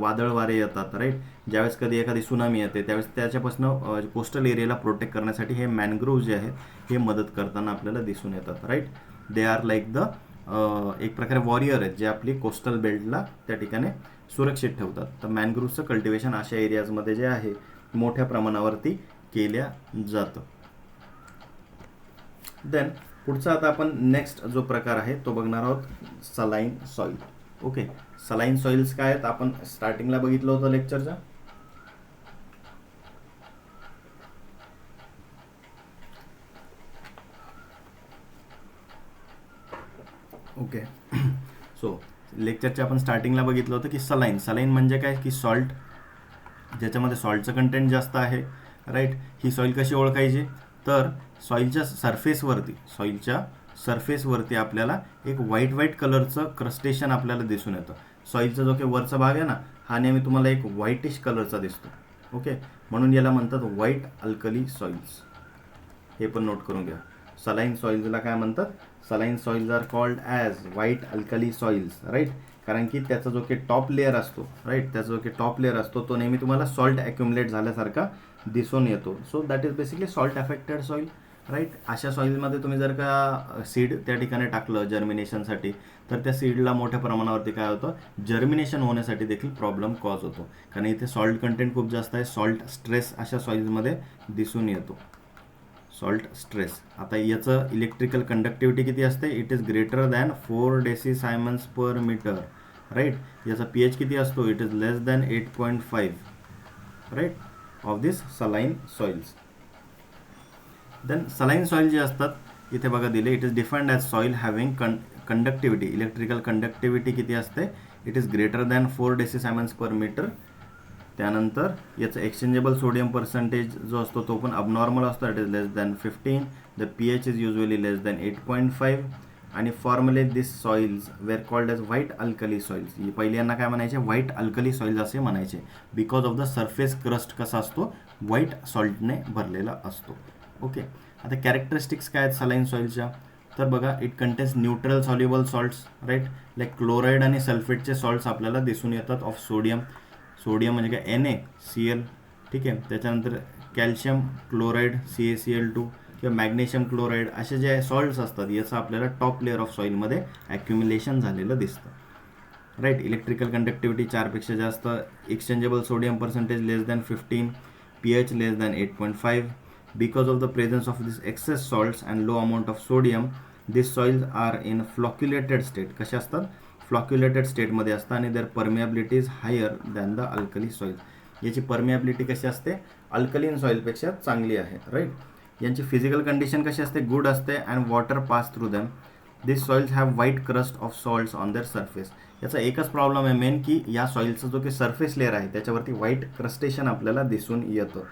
A: वादळ वारे येतात, राईट, ज्यावेळेस कधी एखादी सुनामी येते त्यावेळेस त्याच्यापासून कोस्टल एरियाला प्रोटेक्ट करण्यासाठी हे मॅनग्रोव्ह जे आहेत हे मदत करताना आपल्याला दिसून येतात, right. They are like the एक प्रकारे वॉरियर आहेत जे आपली कोस्टल बेल्टला त्या ठिकाणी सुरक्षित ठेवतात. तर मॅनग्रोव्हचं कल्टिवेशन अशा एरियाजमध्ये जे आहे मोठ्या प्रमाणावरती केल्या जातं. देन पुढचा आता आपण नेक्स्ट जो प्रकार आहे तो बघणार आहोत, सलाईन सॉईल. ओके, सलाईन सॉईल्स काय आहेत आपण स्टार्टिंगला बघितलं होतं लेक्चरच्या. ओके, सो लेक्चरच्या आपण स्टार्टिंगला बघितलं होतं की सलाईन म्हणजे काय की सॉल्ट, ज्याच्यामध्ये सॉल्टचं कंटेंट जास्त आहे, राईट. ही सॉईल कशी ओळखायची, तर सॉईलच्या सरफेसवरती आपल्याला एक व्हाईट कलरचं क्रस्टेशन आपल्याला दिसून येतं. सॉईलचा जो काही वरचा भाग आहे ना, हा नेहमी तुम्हाला एक व्हाईटिश कलरचा दिसतो. ओके, म्हणून याला म्हणतात व्हाईट अल्कली सॉईल्स. हे पण नोट करून घ्या. सलाईन सॉईल्सला काय म्हणतात? Saline soils are called as white alkali soils, right. कारण की त्याचा जो काही टॉप लेअर असतो, राईट, त्याचा जो काही टॉप लेअर असतो तो नेहमी तुम्हाला सॉल्ट ॲक्युमुलेट झाल्यासारखा दिसून येतो. So that is basically salt affected soil, right. अशा सॉईलमध्ये तुम्ही जर का सीड त्या ठिकाणी टाकलं जर्मिनेशनसाठी, तर त्या सीडला मोठ्या प्रमाणावरती काय होतं, जर्मिनेशन होण्यासाठी देखील प्रॉब्लेम कॉज होतो. कारण इथे सॉल्ट कंटेंट खूप जास्त आहे. सॉल्ट स्ट्रेस अशा सॉईल्समध्ये दिसून येतो, सॉल्ट स्ट्रेस. आता याचं इलेक्ट्रिकल कंडक्टिव्हिटी किती असते? It is greater than 4 decisiemens per metre, right. याचा pH किती असतो? It is less than 8.5, right, of this saline soils. Then saline soil जे असतात इथे बघा दिले, it is defined as soil having conductivity, electrical conductivity किती असते? It is greater than 4 decisiemens per metre. त्यानंतर याचं एक्सचेंजेबल सोडियम पर्सेंटेज जो असतो तो पण अबनॉर्मल असतो, it is less than 15. The pH is usually less than 8.5. आणि formerly this soils were called as white alkali soils. पहिले यांना काय म्हणायचे? व्हाईट अल्कली सॉईल्स असे म्हणायचे, because of the surface crust कसा असतो, व्हाईट सॉल्टने भरलेला असतो. ओके, आता कॅरेक्टरिस्टिक्स काय आहेत सलाईन सॉईलच्या? तर बघा, it contains neutral soluble salts, right, like chloride आणि सल्फेटचे सॉल्ट्स आपल्याला दिसून येतात. ऑफ सोडियम म्हणजे काय? NaCl, ठीक आहे. त्याच्यानंतर कॅल्शियम क्लोराईड CaCl2 किंवा मॅग्नेशियम क्लोराईड असे जे सॉल्ट्स असतात याचं आपल्याला टॉप लेअर ऑफ सॉईलमध्ये ॲक्युम्युलेशन झालेलं दिसतं. राईट. इलेक्ट्रिकल कंडक्टिव्हिटी 4पेक्षा जास्त, exchangeable sodium percentage less than 15, pH less than 8.5. Because of the presence of this excess salts and low amount of sodium, this soils are in flocculated state. कसे असतात? Flocculated स्टेटमध्ये असतात आणि their permeability is higher than the alkali soil. याची permeability कशी असते? Alkaline सॉइलपेक्षा चांगली आहे. राईट. यांची फिजिकल कंडिशन कशी असते? गुड असते and water pass through them. This soils have white crust of salts on their surface. याचा एकच प्रॉब्लेम आहे मेन, की या सॉइलचा जो काही सरफेस लेअर आहे त्याच्यावरती व्हाईट क्रस्टेशन आपल्याला दिसून येतं.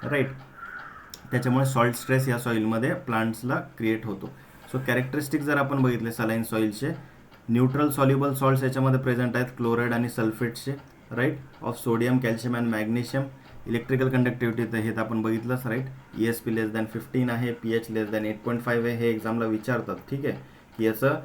A: राईट. त्याच्यामुळे सॉल्ट स्ट्रेस या सॉइलमध्ये प्लांट्सला क्रिएट होतो. सो कॅरेक्टरिस्टिक जर आपण बघितले सलाईन सॉइलचे, न्यूट्रल सॉल्युबल सॉल्ट्स याच्यामध्ये प्रेझेंट आहेत, क्लोराईड आणि सल्फेटचे. Right. Of sodium, calcium and magnesium. Electrical conductivity तर हे तर आपण बघितलंच. राईट. ESP लेस दॅन 15 आहे, pH लेस दॅन 8.5 आहे. हे एक्झामला विचारतात. ठीक आहे, की याचं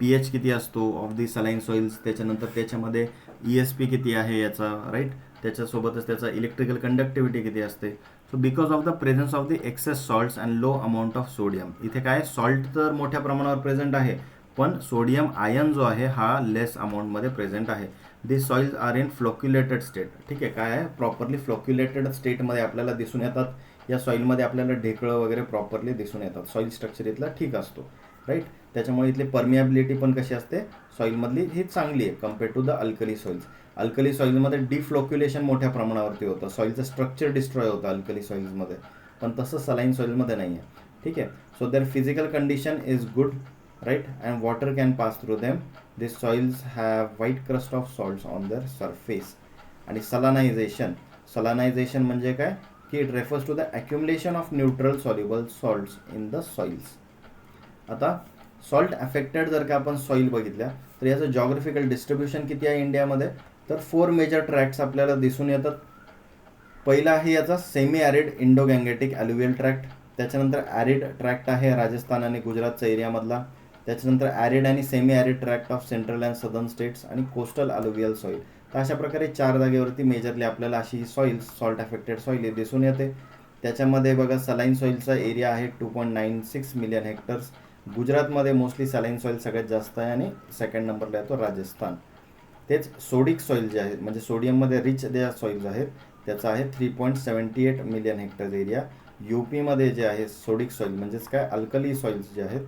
A: pH किती असतो ऑफ दी सलाईन सॉइल्स, त्याच्यानंतर त्याच्यामध्ये ESP किती आहे याचा. राईट. त्याच्यासोबतच त्याचा इलेक्ट्रिकल कंडक्टिव्हिटी किती असते. So because of the presence of the excess salts and low amount of sodium. इथे काय, सॉल्ट तर मोठ्या प्रमाणावर प्रेझेंट आहे, पण सोडियम आयन जो आहे हा लेस अमाऊंटमध्ये प्रेझेंट आहे. दिस soils are in flocculated state. ठीक आहे, काय आहे, प्रॉपरली फ्लॉक्युलेटेड स्टेटमध्ये आपल्याला दिसून येतात. या सॉइलमध्ये आपल्याला ढेकळं वगैरे प्रॉपरली दिसून येतात. सॉइल स्ट्रक्चर इथला ठीक असतो. राईट. त्याच्यामुळे इथली परमिएबिलिटी पण कशी असते सॉइलमधली, ही चांगली आहे compared to the alkali soils. Alkali सॉइलमध्ये डिफ्लॉक्युलेशन मोठ्या प्रमाणावरती होतं, सॉइलचं स्ट्रक्चर डिस्ट्रॉय होतं अल्कली सॉइल्समध्ये, पण तसं सलाईन सॉइलमध्ये नाही आहे. ठीक आहे. So their physical condition is good. Right. And water can pass through them. This soils have white crust of salts on their surface. आणि सलानायझेशन म्हणजे काय, की it refers to the accumulation of neutral soluble salts in the soils. आता salt affected जर का आपण soil बघितल्या तर याचं जॉग्राफिकल डिस्ट्रीब्युशन किती आहे इंडियामध्ये, तर 4 मेजर ट्रॅक्ट्स आपल्याला दिसून येतात. पहिला आहे याचा सेमी ॲरिड इंडो गँगेटिक ॲल्युवियल ट्रॅक्ट. त्याच्यानंतर ॲरिड ट्रॅक्ट आहे राजस्थान आणि गुजरातच्या एरियामधला. त्याच्यानंतर ॲरिड आणि semi arid tract of central and southern states आणि कोस्टल ॲल्युवियल सॉईल. तर अशा प्रकारे 4 जागेवरती मेजरली आपल्याला अशी सॉइल्स, सॉल्ट अफेक्टेड सॉईल दिसून येते. त्याच्यामध्ये बघा सलाईन सॉईलचा एरिया आहे 2.96 मिलियन हेक्टर्स. गुजरातमध्ये मोस्टली सलाईन सॉईल सगळ्यात जास्त आहे आणि सेकंड नंबरला येतो राजस्थान. तेच सोडिक सॉईल जे आहे, म्हणजे सोडियममध्ये रिच ज्या सॉईल्स आहेत त्याचा आहे 3.78 मिलियन हेक्टर एरिया. UPमध्ये जे आहे सोडिक सॉईल म्हणजेच काय अल्कली सॉईल्स जे आहेत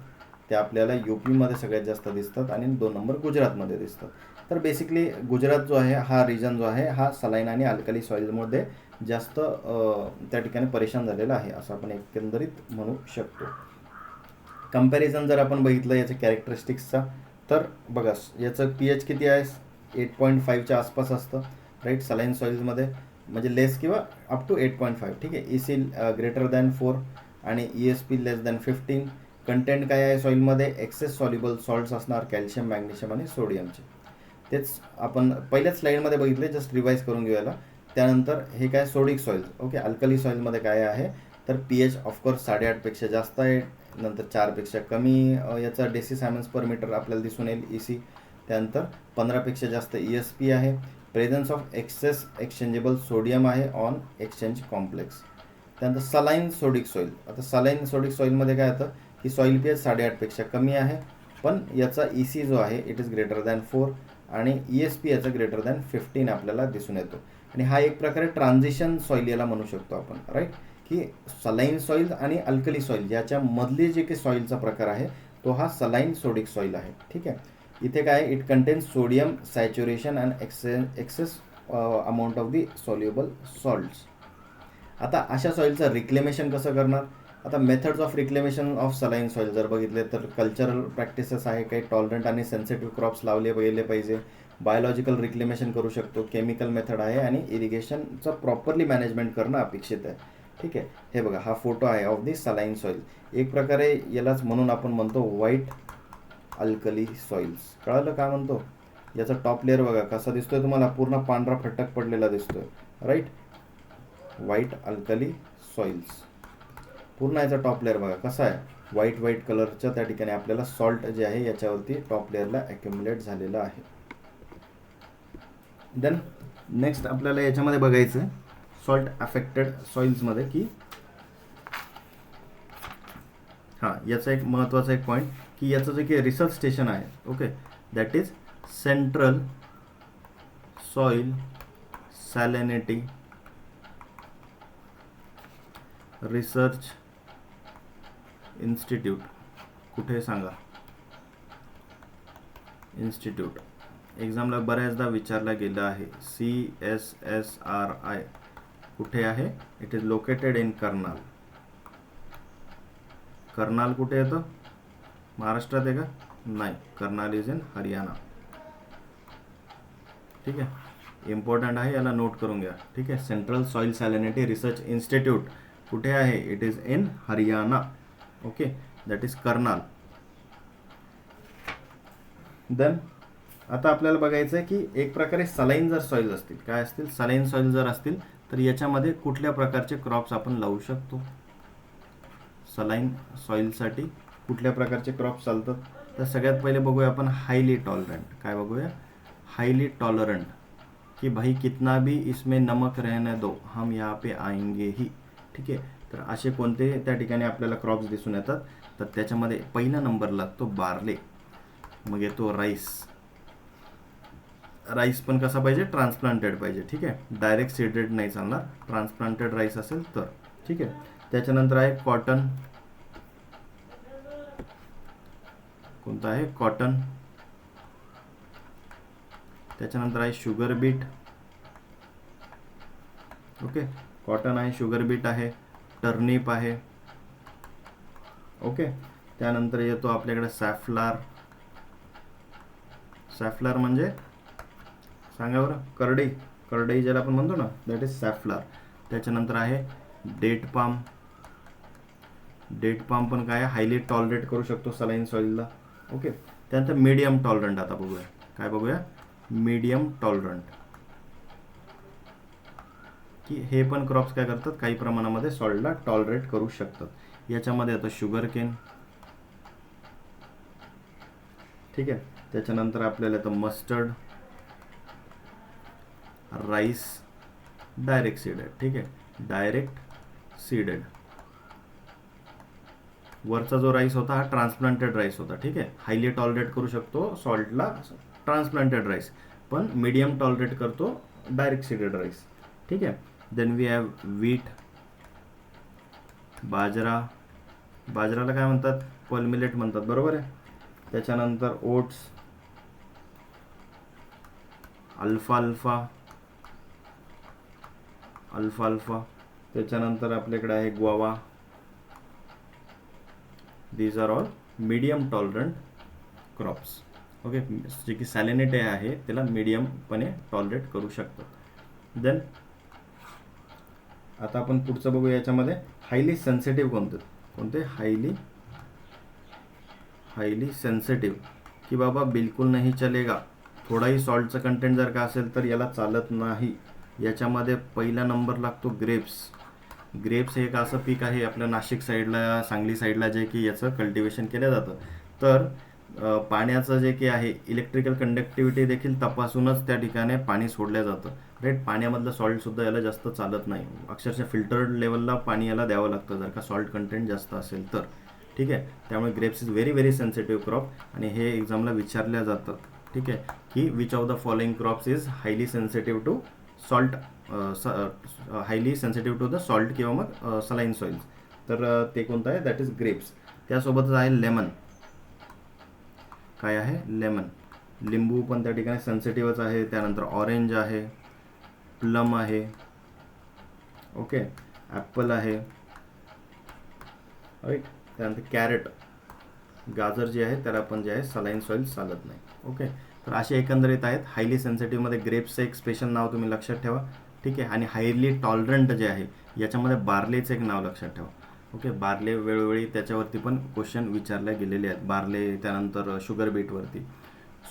A: ते आपल्याला UPमध्ये सगळ्यात जास्त दिसतात आणि 2 नंबर गुजरातमध्ये दिसतात. तर बेसिकली गुजरात जो आहे हा रिजन जो आहे हा सलाईन आणि अल्कली सॉईलमध्ये जास्त त्या ठिकाणी परेशान झालेला आहे असं आपण एकंदरीत म्हणू शकतो. कंपॅरिझन जर आपण बघितलं याच्या कॅरेक्टरिस्टिक्सचा, तर बघा याचं pH किती आहे, 8.5च्या आसपास असतं. राईट. सलाईन सॉईल्समध्ये म्हणजे लेस किंवा अप टू 8.5. ठीक आहे. EC ग्रेटर दॅन 4 आणि ESP लेस दॅन 15. कंटेंट काय आहे सॉईलमध्ये, एक्सेस सॉल्युबल सॉल्ट्स असणार, कॅल्शियम, मॅग्नेशियम आणि सोडियमचे. तेच आपण पहिल्याच स्लाईडमध्ये बघितले, जस्ट रिवाईज करून घेऊया. त्यानंतर हे काय सोडिक सॉइल्स. ओके. अल्कली सॉइलमध्ये काय आहे, तर pH ऑफकोर्स 8.5पेक्षा जास्त आहे, नंतर 4पेक्षा कमी याचा डेसिसायमन्स पर मीटर आपल्याला दिसून येईल EC. त्यानंतर 15पेक्षा जास्त ESP आहे. Presence of excess exchangeable sodium आहे ऑन एक्सचेंज कॉम्प्लेक्स. त्यानंतर सलाईन सोडिक सॉईल. आता सलाईन सोडिक सॉईलमध्ये काय होतं की सॉईल pH 8.5पेक्षा कमी आहे, पण याचा EC जो आहे इट इज ग्रेटर दॅन 4 आणि ESP याचा ग्रेटर दॅन 15 आपल्याला दिसून येतो. आणि हा एक प्रकारे ट्रान्झिशन सॉईल याला म्हणू शकतो आपण. राईट. की सलाईन सॉईल आणि अल्कली सॉईल याच्यामधली जे काही सॉईलचा प्रकार आहे तो हा सलाईन सोडिक सॉईल आहे. ठीक आहे. इथे काय, it contains sodium saturation and excess amount of the soluble salts. आता अशा सॉईलचं रिक्लेमेशन कसं करणार. आता methods of reclamation of saline soil जर बघितले तर कल्चरल प्रॅक्टिसेस आहे, काही टॉलरंट आणि सेन्सिटिव्ह क्रॉप्स लावले गेले पाहिजे. बायोलॉजिकल रिक्लेमेशन करू शकतो, केमिकल मेथड आहे आणि इरिगेशनचं प्रॉपरली मॅनेजमेंट करणं अपेक्षित आहे. ठीक आहे. हे बघा हा फोटो आहे ऑफ दी सलाईन सॉईल. एक प्रकारे यालाच म्हणून आपण म्हणतो व्हाईट अल्कली सॉईल्स. कळलं का म्हणतो. याचा टॉप लेअर बघा कसा दिसतोय तुम्हाला, पूर्ण पांढरा फटक पडलेला दिसतोय. राईट. White alkali soils. पूर्ण याचा टॉप लेअर बघा कसा आहे, व्हाईट कलरच्या त्या ठिकाणी आपल्याला सॉल्ट जे आहे याच्यावरती टॉप लेअरला ॲक्युम्युलेट झालेलं आहे. देन नेक्स्ट आपल्याला याच्यामध्ये बघायचं आहे सॉल्ट अफेक्टेड सॉईल्समध्ये की हां याचा एक महत्त्वाचा एक पॉईंट की याचं जे काही रिसर्च स्टेशन आहे, okay, that is central soil salinity research institute. कुठे सांगा? इन्स्टिट्यूट. एक्झामला बऱ्याचदा विचारला गेलं आहे. CSSRI कुठे आहे? It is located in Karnal. Karnal कुठे येतं? महाराष्ट्रात आहे का? नाही, कर्नाल इज इन हरियाणा. ठीक आहे, इम्पॉर्टंट आहे, याला नोट करून घ्या. ठीक आहे, central soil salinity research institute कुठे आहे? It is in Haryana. Okay, that is Karnal. Then आता आपल्याला बघायचं आहे की एक प्रकारे सलाईन जर सॉइल असतील, काय असतील? सलाईन सॉइल जर असतील तर याच्यामध्ये कुठल्या प्रकारचे क्रॉप्स आपण लावू शकतो? सलाईन सॉइलसाठी कुठल्या प्रकारचे क्रॉप्स चालतात? तर सगळ्यात पहिले बघूया आपण हायली टॉलरंट. काय बघूया? हायली टॉलरंट, कि भाई कितना भी इसमें नमक रहने दो, हम यहाँ पे आएंगे ही. ठीक आहे, तर असे कोणते त्या ठिकाणी आपल्याला क्रॉप्स दिसून येतात? तर त्याच्यामध्ये पहिला नंबर लागतो बार्ले, मग येतो राईस. राईस पण कसा पाहिजे? ट्रान्सप्लांटेड पाहिजे. ठीक आहे, डायरेक्ट सीडेड नाही चालणार, ट्रान्सप्लांटेड राईस असेल तर. ठीक आहे, त्याच्यानंतर आहे कॉटन. कोणता आहे? कॉटन. त्याच्यानंतर आहे शुगर बीट. ओके, कॉटन आहे, शुगर बीट आहे, टर्निप आहे. ओके, त्यानंतर येतो आपल्याकडे सॅफ्लार. सॅफ्लार म्हणजे सांगा बरं? करडई. करडई ज्याला आपण म्हणतो ना, दॅट इज सॅफ्लार. त्याच्यानंतर आहे डेट पाम. डेट पाम पण काय? हायली टॉलरेट करू शकतो सलाईन सॉइलला. ओके, त्यानंतर मीडियम टॉलरंट. आता बघूया, काय बघूया? मीडियम टॉलरंट, की हे पण क्रॉप्स काय करतात? काही प्रमाणामध्ये सॉल्टला टॉलरेट करू शकतात. याच्यामध्ये आता शुगर केन. ठीक आहे, त्याच्यानंतर आपल्याला येतं मस्टर्ड, राईस डायरेक्ट सीडेड. ठीक आहे, डायरेक्ट सीडेड. वरचा जो राईस होता हा ट्रान्सप्लांटेड राईस होता. ठीक आहे, हायली टॉलरेट करू शकतो सॉल्टला ट्रान्सप्लांटेड राईस, पण मीडियम टॉलरेट करतो डायरेक्ट सीडेड राईस. ठीक आहे, देन वी हॅव व्हीट. बाजरा. बाजराला काय म्हणतात? पल मिलेट म्हणतात, बरोबर आहे. त्याच्यानंतर ओट्स, अल्फाल्फा. अल्फाल्फा. त्याच्यानंतर आपल्याकडे आहे guava. These are all medium tolerant crops. Okay, जे की सॅलिनिटी आहे त्याला मीडियमपणे टॉलरेट करू शकतात. देन आता आपण पुढचं बघूया. याच्यामध्ये हायली सेन्सिटिव्ह कोणते? हायली सेन्सिटिव्ह, की बाबा बिलकुल नाही चलेगा, थोडाही सॉल्टचं कंटेंट जर का असेल तर याला चालत नाही. याच्यामध्ये पहिला नंबर लागतो ग्रेप्स. ग्रेप्स हे एक असं पीक आहे आपल्या नाशिक साईडला, सांगली साईडला, जे की याचं कल्टिवेशन केलं जातं. तर पाण्याचं जे की आहे इलेक्ट्रिकल कंडक्टिव्हिटी देखील तपासूनच त्या ठिकाणी पाणी सोडलं जातं. राईट, पाण्यामधलं सॉल्टसुद्धा याला जास्त चालत नाही. अक्षरशः फिल्टर्ड लेवलला पाणी याला द्यावं लागतं जर का सॉल्ट कंटेंट जास्त असेल तर. ठीक आहे, त्यामुळे grapes is very very sensitive crop, आणि हे एक्झामला विचारल्या जातं. ठीक आहे, की which of the following crops is highly sensitive to salt, highly sensitive to the salt किंवा मग सलाईन सॉइल्स. तर ते कोणतं आहे? That is grapes. त्यासोबतच आहे लेमन. काय आहे? लेमन. लिंबू पण त्या ठिकाणी सेन्सिटिव्हच आहे. त्यानंतर ऑरेंज आहे, प्लम आहे. ओके, ॲपल आहे. राईट, त्यानंतर कॅरेट, गाजर जे आहे त्याला पण जे आहे सलाईन सॉइल चालत नाही. ओके, तर असे एकंदरीत आहेत. हायली सेन्सिटिव्हमध्ये ग्रेप्सचं एक स्पेशल नाव तुम्ही लक्षात ठेवा. ठीक आहे, आणि हायली टॉलरंट जे आहे याच्यामध्ये बार्लेचं एक नाव लक्षात ठेवा. ओके, बार्ले वेळोवेळी त्याच्यावरती पण क्वेश्चन विचारले गेलेले आहेत, बार्ले, त्यानंतर शुगर बीटवरती.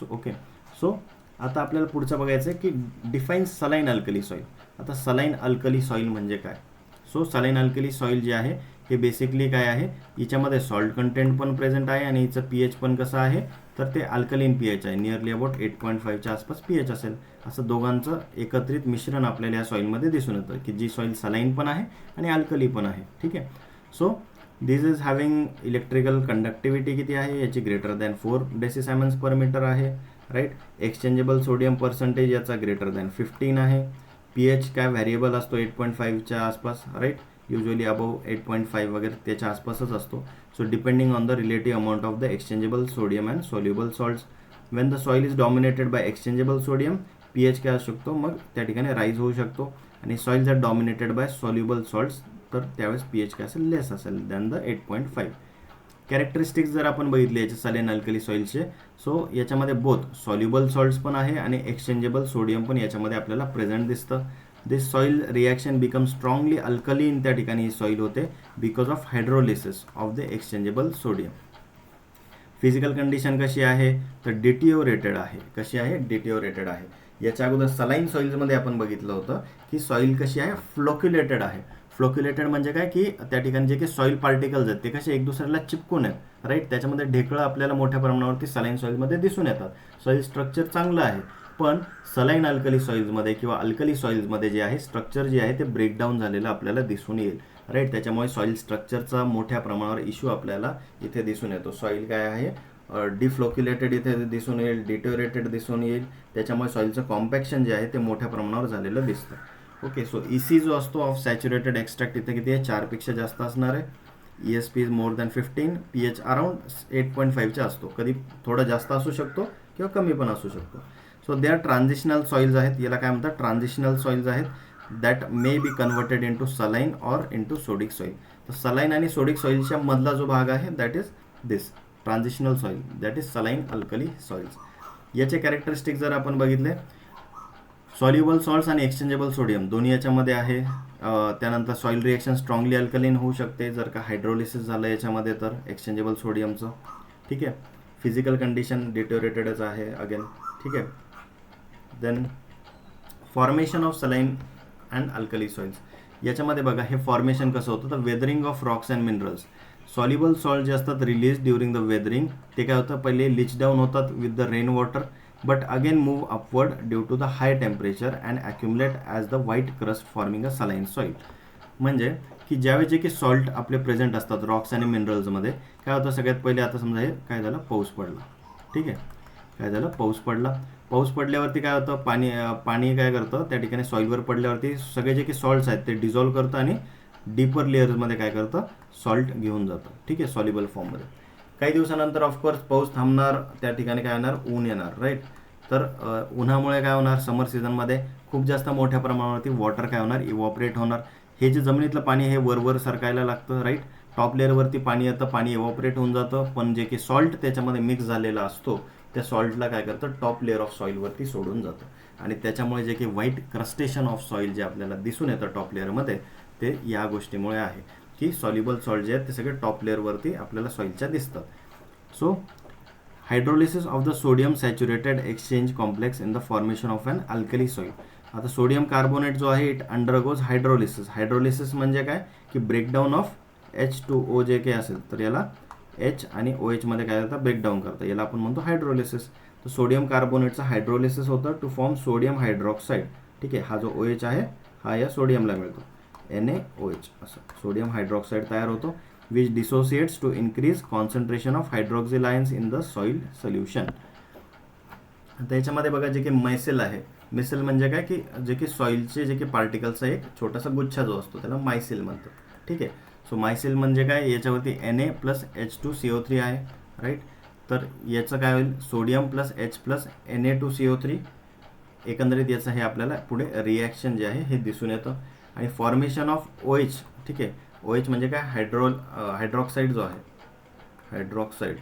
A: ओके, सो आता आपल्याला पुढचं बघायचं आहे की डिफाईन सलाईन अल्कली सॉईल. आता सलाईन अल्कली सॉईल म्हणजे काय? सो सलाईन अल्कली सॉईल जे आहे हे बेसिकली काय आहे? याच्यामध्ये सॉल्ट कंटेंट पण प्रेझेंट आहे आणि याचं पीएच पण कसं आहे? तर ते अल्कलीन पीएच आहे, नियरली अबाउट 8.5च्या आसपास पीएच असेल. असं दोघांचं एकत्रित मिश्रण आपल्याला या सॉईलमध्ये दिसून येतं, की जी सॉईल सलाईन पण आहे आणि अल्कली पण आहे. ठीक आहे, so this is having electrical conductivity किती आहे याची? Greater than 4 decisiemens per metre आहे. राईट. एक्सचेंजेबल सोडियम पर्सेंटेज याचा ग्रेटर दॅन 15 आहे. pH काय व्हॅरिएबल असतो 8.5च्या आसपास, राईट. युजली अबव 8.5 वगैरे त्याच्या आसपासच असतो. So depending on the relative amount of the exchangeable sodium and soluble salts. When the soil is dominated by exchangeable sodium, pH काय असू शकतो मग त्या ठिकाणी राईज होऊ शकतो. आणि सॉइल जर डॉमिनेटेड बाय सॉल्युबल सॉल्ट्स तर त्यावेळेस pH काय असेल लेस असेल दॅन द 8.5. कॅरेक्टरिस्टिक्स जर आपण बघितले याचे सलाईन अल्कली सॉइलचे, सो याच्यामध्ये बोथ सॉल्युबल सॉल्ट्स पण आहे आणि एक्सचेंजेबल सोडियम पण याच्यामध्ये आपल्याला प्रेझेंट दिसतं. This soil reaction become strongly alkaline त्या ठिकाणी ही सॉइल होते because of hydrolysis of the exchangeable sodium. Physical condition कशी आहे तर डिटिओरेटेड आहे. कशी आहे? डिटिओरेटेड आहे. याच्या अगोदर सलाईन सॉइल्समध्ये आपण बघितलं होतं की सॉइल कशी आहे? फ्लोक्युलेटेड आहे. फ्लोक्युलेटेड म्हणजे काय की त्या ठिकाणी जे काही सॉइल पार्टिकल्स आहेत ते कसे एक दुसऱ्याला चिपकून आहेत, राईट. त्याच्यामध्ये ढेकळं आपल्याला मोठ्या प्रमाणावरती सलाईन सॉइलमध्ये दिसून येतात. सॉइल स्ट्रक्चर चांगलं आहे, पण सलाईन अल्कली सॉइल्समध्ये किंवा अल्कली सॉइल्समध्ये जे आहे स्ट्रक्चर जे आहे ते ब्रेकडाऊन झालेलं आपल्याला दिसून येईल, राईट. त्याच्यामुळे सॉइल स्ट्रक्चरचा मोठ्या प्रमाणावर इश्यू आपल्याला इथे दिसून येतो. सॉइल काय आहे? डिफ्लोक्युलेटेड इथे दिसून येईल, डिटोरेटेड दिसून येईल. त्याच्यामुळे सॉइलचं कॉम्पॅक्शन जे आहे ते मोठ्या प्रमाणावर झालेलं दिसतं. ओके. सो EC जो असतो ऑफ सॅच्युरेटेड एक्स्ट्रॅक्ट इथे किती आहे? 4पेक्षा जास्त असणार आहे. ESP is more than 15. pH around 8.5चा असतो. कधी थोडा जास्त असू शकतो किंवा कमी पण असू शकतो. So they are transitional soils आहेत. याला काय म्हणतात? ट्रान्झिशनल सॉइल्स आहेत that may be converted into saline or into sodic soil. तर सलाईन आणि सोडिक सॉइलच्या मधला जो भाग आहे that is this transitional soil, that is saline alkali soils. याचे कॅरेक्टरिस्टिक जर आपण बघितले, सॉल्युबल सॉल्ट्स आणि एक्सचेंजेबल सोडियम दोन्ही याच्यामध्ये आहे. त्यानंतर सॉइल रिएक्शन स्ट्रॉंगली अल्कलीन होऊ शकते जर का हायड्रोलिसिस झालं याच्यामध्ये तर एक्सचेंजेबल सोडियमचं, ठीक आहे. फिजिकल कंडिशन डिटोरेटेडच आहे अगेन, ठीक आहे. Then formation of saline and alkali soils. याच्यामध्ये बघा हे फॉर्मेशन कसं होतं तर weathering of rocks and minerals. Soluble salt जे असतात रिलीज ड्युरिंग द वेदरिंग ते काय होतं पहिले लिच डाऊन होतात with the rain water but again move upward due to the high temperature and accumulate as the white crust forming a saline soil. म्हणजे की ज्यावेळी जे की सॉल्ट आपले प्रेझेंट असतात रॉक्स आणि मिनरल्समध्ये काय होतं सगळ्यात पहिले आता समजा हे काय झालं पाऊस पडला, ठीक आहे. काय झालं? पाऊस पडला. पाऊस पडल्यावरती काय होतं पाणी काय करतं त्या ठिकाणी सॉईलवर पडल्यावरती सगळे जे की सॉल्ट्स आहेत ते डिझॉल्व्ह करतं आणि डीपर लेअर्समध्ये काय करतं सॉल्ट घेऊन जातं, ठीक आहे, सॉल्युबल फॉर्ममध्ये. काही दिवसानंतर ऑफकोर्स पाऊस थांबणार, त्या ठिकाणी काय येणार? ऊन येणार, राईट. तर उन्हामुळे काय होणार? समर सीझनमध्ये खूप जास्त मोठ्या प्रमाणावरती वॉटर काय होणार? इव्हॉपरेट होणार. हे जे जमिनीतलं पाणी हे वर सरकायला लागतं, राईट. टॉप लेअरवरती पाणी येतं, पाणी इव्हॉपरेट होऊन जातं, पण जे की सॉल्ट त्याच्यामध्ये मिक्स झालेला असतो त्या सॉल्टला काय करतं टॉप लेअर ऑफ सॉईलवरती सोडून जातं आणि त्याच्यामुळे जे की व्हाईट क्रस्टेशन ऑफ सॉईल जे आपल्याला दिसून येतं टॉप लेअरमध्ये ते या गोष्टीमुळे आहे की सॉल्युबल सॉल्ट जे आहेत ते सगळे टॉप लेअरवरती आपल्याला सॉईलच्या दिसतात. So hydrolysis of the sodium saturated exchange complex in the formation of an alkali soil. आता सोडियम कार्बोनेट जो आहे इट अंडरगोज हायड्रोलिसिस. हायड्रोलिसिस म्हणजे काय की ब्रेकडाऊन ऑफ H2O जे काही असेल तर याला H आणि OH मध्ये काय करतं ब्रेकडाऊन करतं, याला आपण म्हणतो हायड्रोलिसिस. तर सोडियम कार्बोनेटचा हायड्रोलिसिस होतं टू फॉर्म सोडियम हायड्रॉक्साईड, ठीक आहे. हा जो OH आहे हा या सोडियमला मिळतो NaOH असं सोडियम हायड्रॉक्साईड तयार होतो which dissociates to increase concentration of hydroxyl ions in the soil solution. आता याच्यामध्ये बघा जे की मैसेल आहे, मैसेल म्हणजे काय की जे की सॉइलचे जे की पार्टिकल्सचा एक छोटासा गुच्छा जो असतो त्याला मायसेल म्हणतात, ठीक आहे. सो मायसेल म्हणजे काय याच्यावरती Na+H2CO3 आहे, राईट. तर याचं काय होईल sodium plus H plus Na2CO3. एकंदरीत याचं हे आपल्याला पुढे रिॲक्शन जे आहे हे दिसून येतं आणि फॉर्मेशन ऑफ OH, ठीक आहे. OH म्हणजे काय हायड्रॉक्साईड जो आहे hydroxide.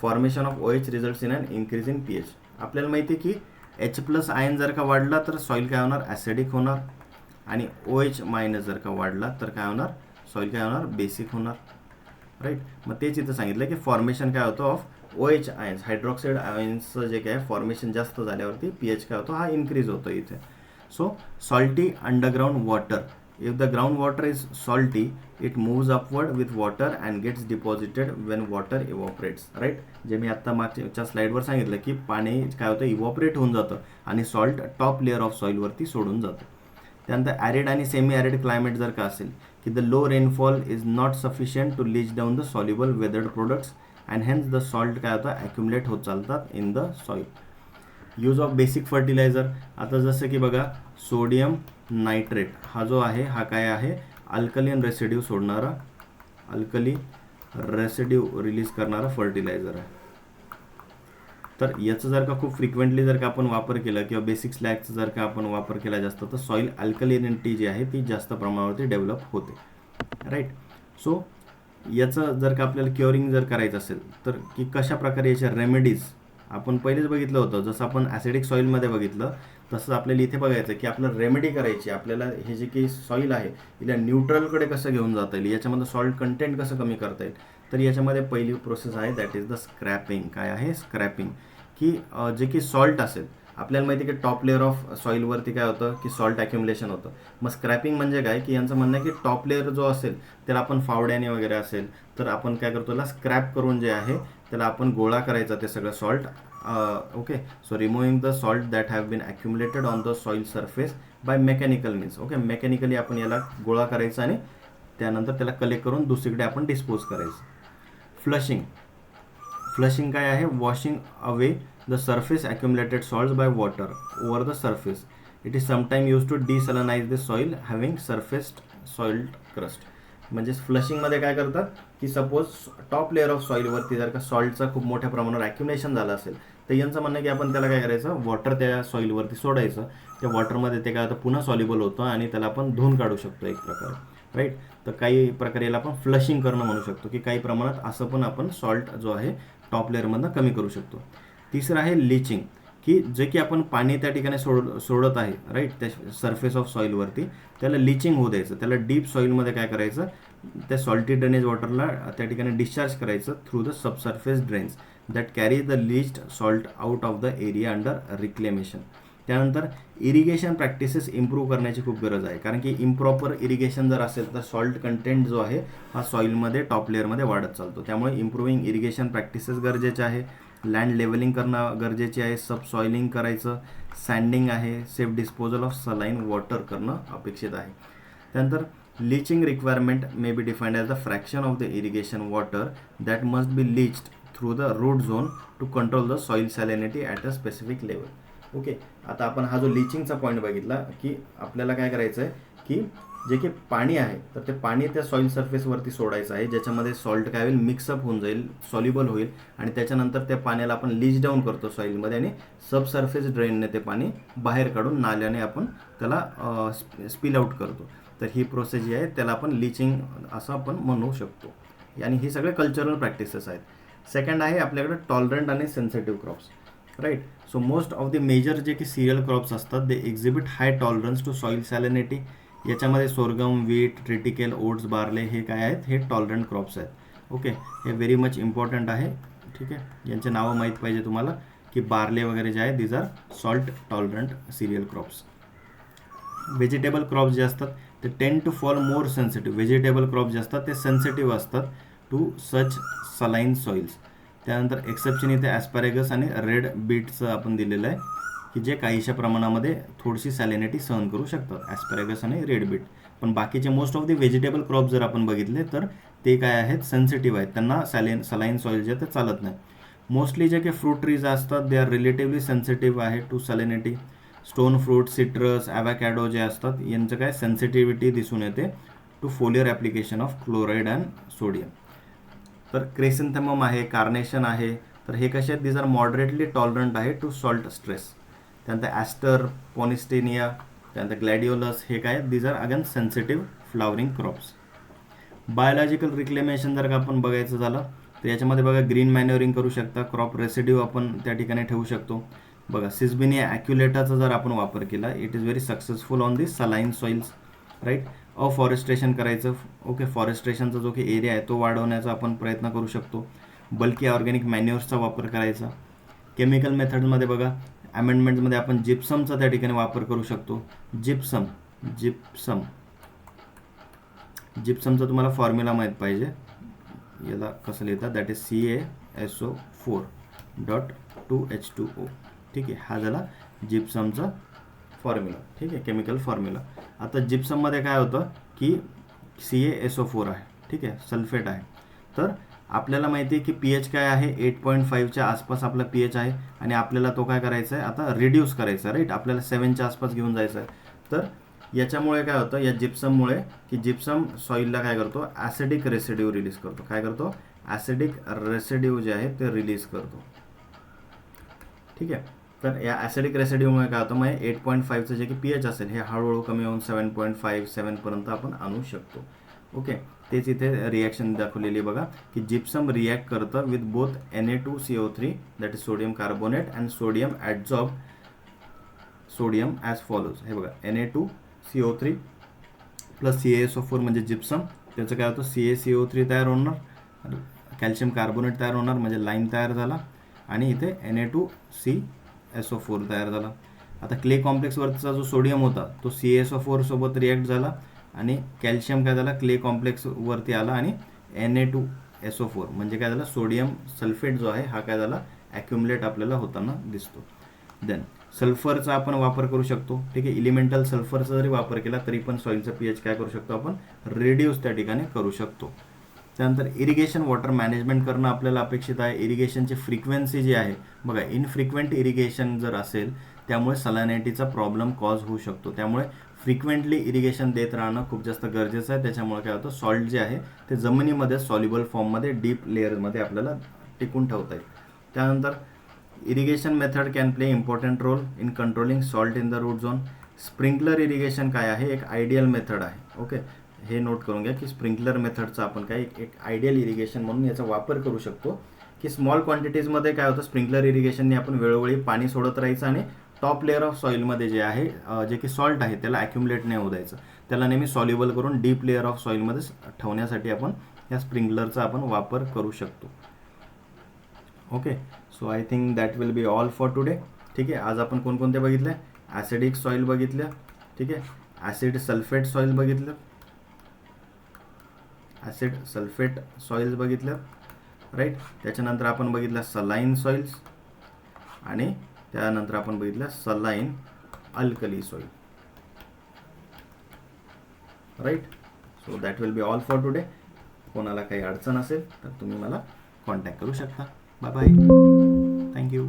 A: Formation of OH results in an increase in pH. आपल्याला माहिती आहे की H प्लस आयन जर का वाढला तर सॉईल काय होणार ॲसिडिक होणार आणि OH मायनस जर का वाढला तर काय होणार सॉईल काय होणार बेसिक होणार, राईट. मग तेच इथं सांगितलं की फॉर्मेशन काय होतं ऑफ OH आयन्स हायड्रॉक्साईड आयन्सचं जे काय फॉर्मेशन जास्त झाल्यावरती pH काय होतो हा इन्क्रीज होतो इथे. So salty underground water. If the groundwater is salty, it moves upward with water and gets deposited when water evaporates, right. जे मी आता मागच्या स्लाइडवर सांगितलं की पाणी काय होतं इव्हॉपरेट होऊन जातं आणि सॉल्ट टॉप लेअर ऑफ सॉईलवरती सोडून जातं. त्यानंतर ॲरिड आणि सेमी ॲरिड क्लायमेट जर का असेल की the low rainfall is not sufficient to leach down the soluble weathered products and hence the salt काय होतं ॲक्युमुलेट होत चालतात in the soil. Use of basic fertiliser, आता जसं की बघा सोडियम नायट्रेट हा जो आहे हा काय आहे अल्कलीन रेसिड्यू सोडणारा, अल्कली रेसिड्यू रिलीज करणारा फर्टिलायझर आहे. तर याचं जर का खूप फ्रिक्वेंटली जर का आपण वापर केला किंवा बेसिक स्लॅगचा जर का आपण वापर केला जास्त, तर सॉईल अल्कलिनिटी जी आहे ती जास्त प्रमाणावरती डेव्हलप होते. राईट. सो याचं जर का आपल्याला क्युअरिंग जर करायचं असेल तर की कशा प्रकारे याच्या रेमेडीज आपण पहिलेच बघितलं होतं, जसं आपण ॲसिडिक सॉईलमध्ये बघितलं तसंच आपल्याला इथे बघायचं की आपल्याला रेमेडी करायची, आपल्याला हे जे काही सॉईल आहे हिला न्यूट्रलकडे कसं घेऊन जाता येईल, याच्यामध्ये सॉल्ट कंटेंट कसं कमी करता येईल. तर याच्यामध्ये पहिली प्रोसेस आहे दॅट इज द स्क्रॅपिंग. काय आहे स्क्रॅपिंग, की जे की सॉल्ट असेल आपल्याला माहिती आहे की टॉप लेअर ऑफ सॉईलवरती काय होतं की सॉल्ट ॲक्युमुलेशन होतं. मग स्क्रॅपिंग म्हणजे काय की यांचं म्हणणं आहे की टॉप लेअर जो असेल त्याला आपण फावड्याने वगैरे असेल तर आपण काय करतो त्याला स्क्रॅप करून जे आहे त्याला आपण गोळा करायचा ते सगळं salt. Okay. So removing the salt that have been accumulated on the soil surface by mechanical means. Okay. Mechanically आपण याला गोळा करायचा आणि त्यानंतर त्याला कलेक्ट करून दुसरीकडे आपण डिस्पोज करायचं. फ्लशिंग. फ्लशिंग काय आहे washing away the surface accumulated salts by water over the surface. It is sometimes used to desalinize the soil having surfaced soil crust. म्हणजे फ्लशिंगमध्ये काय करतात की सपोज टॉप लेअर ऑफ सॉईलवरती जर का सॉल्टचा खूप मोठ्या प्रमाणावर ॲक्युमुलेशन झालं असेल तर यांचं म्हणणं की आपण त्याला काय करायचं वॉटर त्या सॉईलवरती सोडायचं, त्या वॉटरमध्ये ते काय होतं पुन्हा सॉल्युबल होतं आणि त्याला आपण धुवून काढू शकतो एक प्रकारे. राईट. तर काही प्रकारे याला आपण फ्लशिंग करणं म्हणू शकतो की काही प्रमाणात असं पण आपण सॉल्ट जो आहे टॉप लेअरमधनं कमी करू शकतो. तिसरं आहे लिचिंग, की जे की आपण पाणी त्या ठिकाणी सोडत आहे राईट त्या सरफेस ऑफ सॉईलवरती त्याला लिचिंग होऊ द्यायचं, त्याला डीप सॉईलमध्ये काय करायचं त्या सॉल्टी ड्रेनेज वॉटरला त्या ठिकाणी डिस्चार्ज करायचं through the subsurface drains that carry the leached salt out of the area under reclamation. त्यानंतर इरिगेशन प्रॅक्टिसेस इम्प्रूव्ह करण्याची खूप गरज आहे, कारण की इम्प्रॉपर इरिगेशन जर असेल तर सॉल्ट कंटेंट जो आहे हा सॉईलमध्ये टॉप लेअरमध्ये वाढत चालतो. त्यामुळे इम्प्रूव्हिंग इरिगेशन प्रॅक्टिसेस गरजेचे आहे, लँड लेवलिंग करणं गरजेचे आहे, सब सॉइलिंग करायचं, सँडिंग आहे, safe disposal of saline water करणं अपेक्षित आहे. त्यानंतर leaching requirement may be defined as the fraction of the irrigation water that must be leached through the root zone to control the soil salinity at a specific level. Okay. आता आपण हा जो लीचिंगचा point बघितला की आपल्याला काय करायचं आहे की जे की पाणी आहे तर ते पाणी त्या सॉईल सरफेसवरती सोडायचं आहे, ज्याच्यामध्ये सॉल्ट काय होईल मिक्सअप होऊन जाईल, सॉल्युबल होईल आणि त्याच्यानंतर त्या पाण्याला आपण लीच डाऊन करतो सॉईलमध्ये आणि सबसर्फेस ड्रेनने ते पाणी बाहेर काढून नाल्याने आपण त्याला स्पिल आउट करतो. तर ही प्रोसेस जी आहे त्याला आपण लीचिंग असं आपण म्हणू शकतो. आणि ही सगळे कल्चरल प्रॅक्टिसेस आहेत. सेकंड आहे आपल्याकडे टॉलरंट आणि sensitive crops. Right. So most of the major जे की सिरियल क्रॉप्स असतात they exhibit high tolerance to soil salinity. याच्यामध्ये sorghum, wheat, triticale, oats, barley हे काय आहेत हे टॉलरंट क्रॉप्स आहेत. ओके. हे व्हेरी मच इम्पॉर्टंट आहे. ठीक आहे. यांचे नावं माहीत पाहिजे तुम्हाला की बार्ले वगैरे जे आहेत these are salt tolerant cereal crops. Vegetable crops जे असतात ते tend to fall more sensitive. Vegetable crop जे असतात ते सेन्सिटिव्ह असतात टू सच सलाईन सॉईल्स. त्यानंतर एक्सेप्शन इथे ॲस्पॅरेगस आणि रेड बीटचं आपण दिलेलं आहे की जे काहीशा प्रमाणामध्ये थोडीशी सॅलिनिटी सहन करू शकतात, ॲस्पॅरेगस आणि रेड बीट. पण बाकीचे most of the vegetable crop जर आपण बघितले तर ते काय आहेत सेन्सिटिव्ह आहेत, त्यांना सलाईन सॉईल जे ते चालत नाही. मोस्टली जे काही फ्रूट ट्रीज असतात दे आर रिलेटिव्हली सेन्सिटिव्ह आहे to salinity. Stone fruit, citrus, avocado जे असतात यांचं काय सेन्सिटिव्हिटी दिसून येते to foliar application of chloride and sodium. तर क्रेसेंथेमम आहे, कार्नेशन आहे, तर हे कसे आहेत दीज आर मॉडरेटली टॉलरंट आहे टू सॉल्ट स्ट्रेस. त्यानंतर ॲस्टर, पॉनिस्टेनिया, त्यानंतर ग्लॅडिओलस हे काय these are again sensitive flowering crops. Biological reclamation जर का आपण बघायचं झालं तर याच्यामध्ये बघा ग्रीन मॅन्युअरिंग करू शकता, क्रॉप रेसिड्यू आपण त्या ठिकाणी ठेवू शकतो. बघा सिस्बिनिया ॲक्युलेटाचा जर आपण वापर केला it is very successful on the saline soils. Right. Afforestation करायचं. ओके. फॉरेस्ट्रेशनचा जो काही एरिया आहे तो वाढवण्याचा आपण प्रयत्न करू शकतो. बल्की ऑर्गॅनिक मॅन्युअर्सचा वापर करायचा. केमिकल मेथडमध्ये बघा अमेंडमेंटमध्ये आपण जिप्समचा त्या ठिकाणी वापर करू शकतो. जिप्समचा तुम्हाला फॉर्म्युला माहीत पाहिजे, याला कसं लिहितात दॅट इज CaSO4.2H2O. ठीक आहे. हा झाला जिप्समचा फॉर्म्युला. ठीक आहे. Chemical formula. आता जिप्सममध्ये काय होतं की CaSO4 आहे. ठीक आहे. सल्फेट आहे. तर आपल्याला माहिती आहे की पी एच काय आहे, 8.5च्या आसपास आपला पी एच आहे आणि आपल्याला तो काय करायचा आहे आता, रिड्यूस करायचा, राईट. आपल्याला 7च्या आसपास घेऊन जायचं आहे. तर याच्यामुळे काय होतं, या जिप्सममुळे, की जिप्सम सॉईलला काय करतो, ॲसिडिक रेसिड्यू रिलीज करतो. काय करतो, ॲसिडिक रेसिड्यू जे आहे ते रिलीज करतो. ठीक आहे. तर या ॲसिडिक रेसिड्यूमुळे काय होतं, मग 8.5चं जे की पी एच असेल हे हळूहळू कमी होऊन 7.5 7पर्यंत आपण आणू शकतो. ओके. तेच इथे रिॲक्शन दाखवलेली बघा, की जिप्सम रिॲक्ट करतं with both Na2CO3 that is sodium carbonate and sodium adsorb sodium as follows. हे बघा, Na2CO3 प्लस CaSO4 म्हणजे जिप्सम, त्याचं काय होतं, CaCO3 तयार होणार, कॅल्शियम कार्बोनेट तयार होणार म्हणजे लाईम तयार झाला आणि इथे Na2CSO4 तयार झाला. आता क्ले कॉम्प्लेक्सवरचा जो सोडियम होता तो CaSO4 सोबत रिॲक्ट झाला आणि कॅल्शियम काय झाला, क्ले कॉम्प्लेक्सवरती आला आणि Na2SO4 म्हणजे काय झालं, सोडियम सल्फेट जो आहे हा काय झाला, ॲक्युमुलेट आपल्याला होताना दिसतो. देन सल्फरचा आपण वापर करू शकतो. ठीक आहे. इलिमेंटल सल्फरचा जरी वापर केला तरी पण सॉईलचा पी एच काय करू शकतो आपण, रिड्यूस त्या ठिकाणी करू शकतो. त्यानंतर इरिगेशन वॉटर मॅनेजमेंट करणं आपल्याला अपेक्षित आहे. इरिगेशनची फ्रिक्वेन्सी जी आहे बघा, इनफ्रिक्वेंट इरिगेशन जर असेल त्यामुळे सलायनिटीचा प्रॉब्लेम कॉज होऊ शकतो. त्यामुळे फ्रिक्वेंटली इरिगेशन देत राहणं खूप जास्त गरजेचं आहे. त्याच्यामुळे काय होतं, सॉल्ट जे आहे ते जमिनीमध्ये सॉल्युबल फॉर्ममध्ये डीप लेअरमध्ये आपल्याला टिकून ठेवता येईल. त्यानंतर irrigation method can play important role in controlling salt in the root zone. Sprinkler irrigation काय आहे, एक आयडियल मेथड आहे. ओके. हे नोट करून घ्या की स्प्रिंकलर मेथडचा आपण काय एक आयडियल इरिगेशन म्हणून याचा वापर करू शकतो, की स्मॉल क्वांटिटीजमध्ये काय होतं, स्प्रिंकलर इरिगेशनने आपण वेळोवेळी पाणी सोडत राहायचं आणि टॉप लेअर ऑफ सॉईलमध्ये जे आहे जे की सॉल्ट आहे त्याला ॲक्युमुलेट नाही होऊ द्यायचं, त्याला नेहमी सॉल्युबल करून डीप लेअर ऑफ सॉईलमध्ये ठेवण्यासाठी आपण या स्प्रिंकलरचा आपण वापर करू शकतो. Okay. So I think that will be all for today. ठीक आहे. आज आपण कोणकोणते बघितले, ॲसिडिक सॉईल बघितल्या, ठीक आहे, ॲसिड सल्फेट सॉईल बघितलं, ॲसिड सल्फेट सॉईल्स बघितलं, राईट. त्याच्यानंतर आपण बघितलं सलाईन सॉईल्स आणि त्यानंतर आपण बघितलं saline alkali soil, right. So that will be all for today. कोणाला काही अडचण असेल तर तुम्ही मला कॉन्टॅक्ट करू शकता. Bye bye. थँक्यू.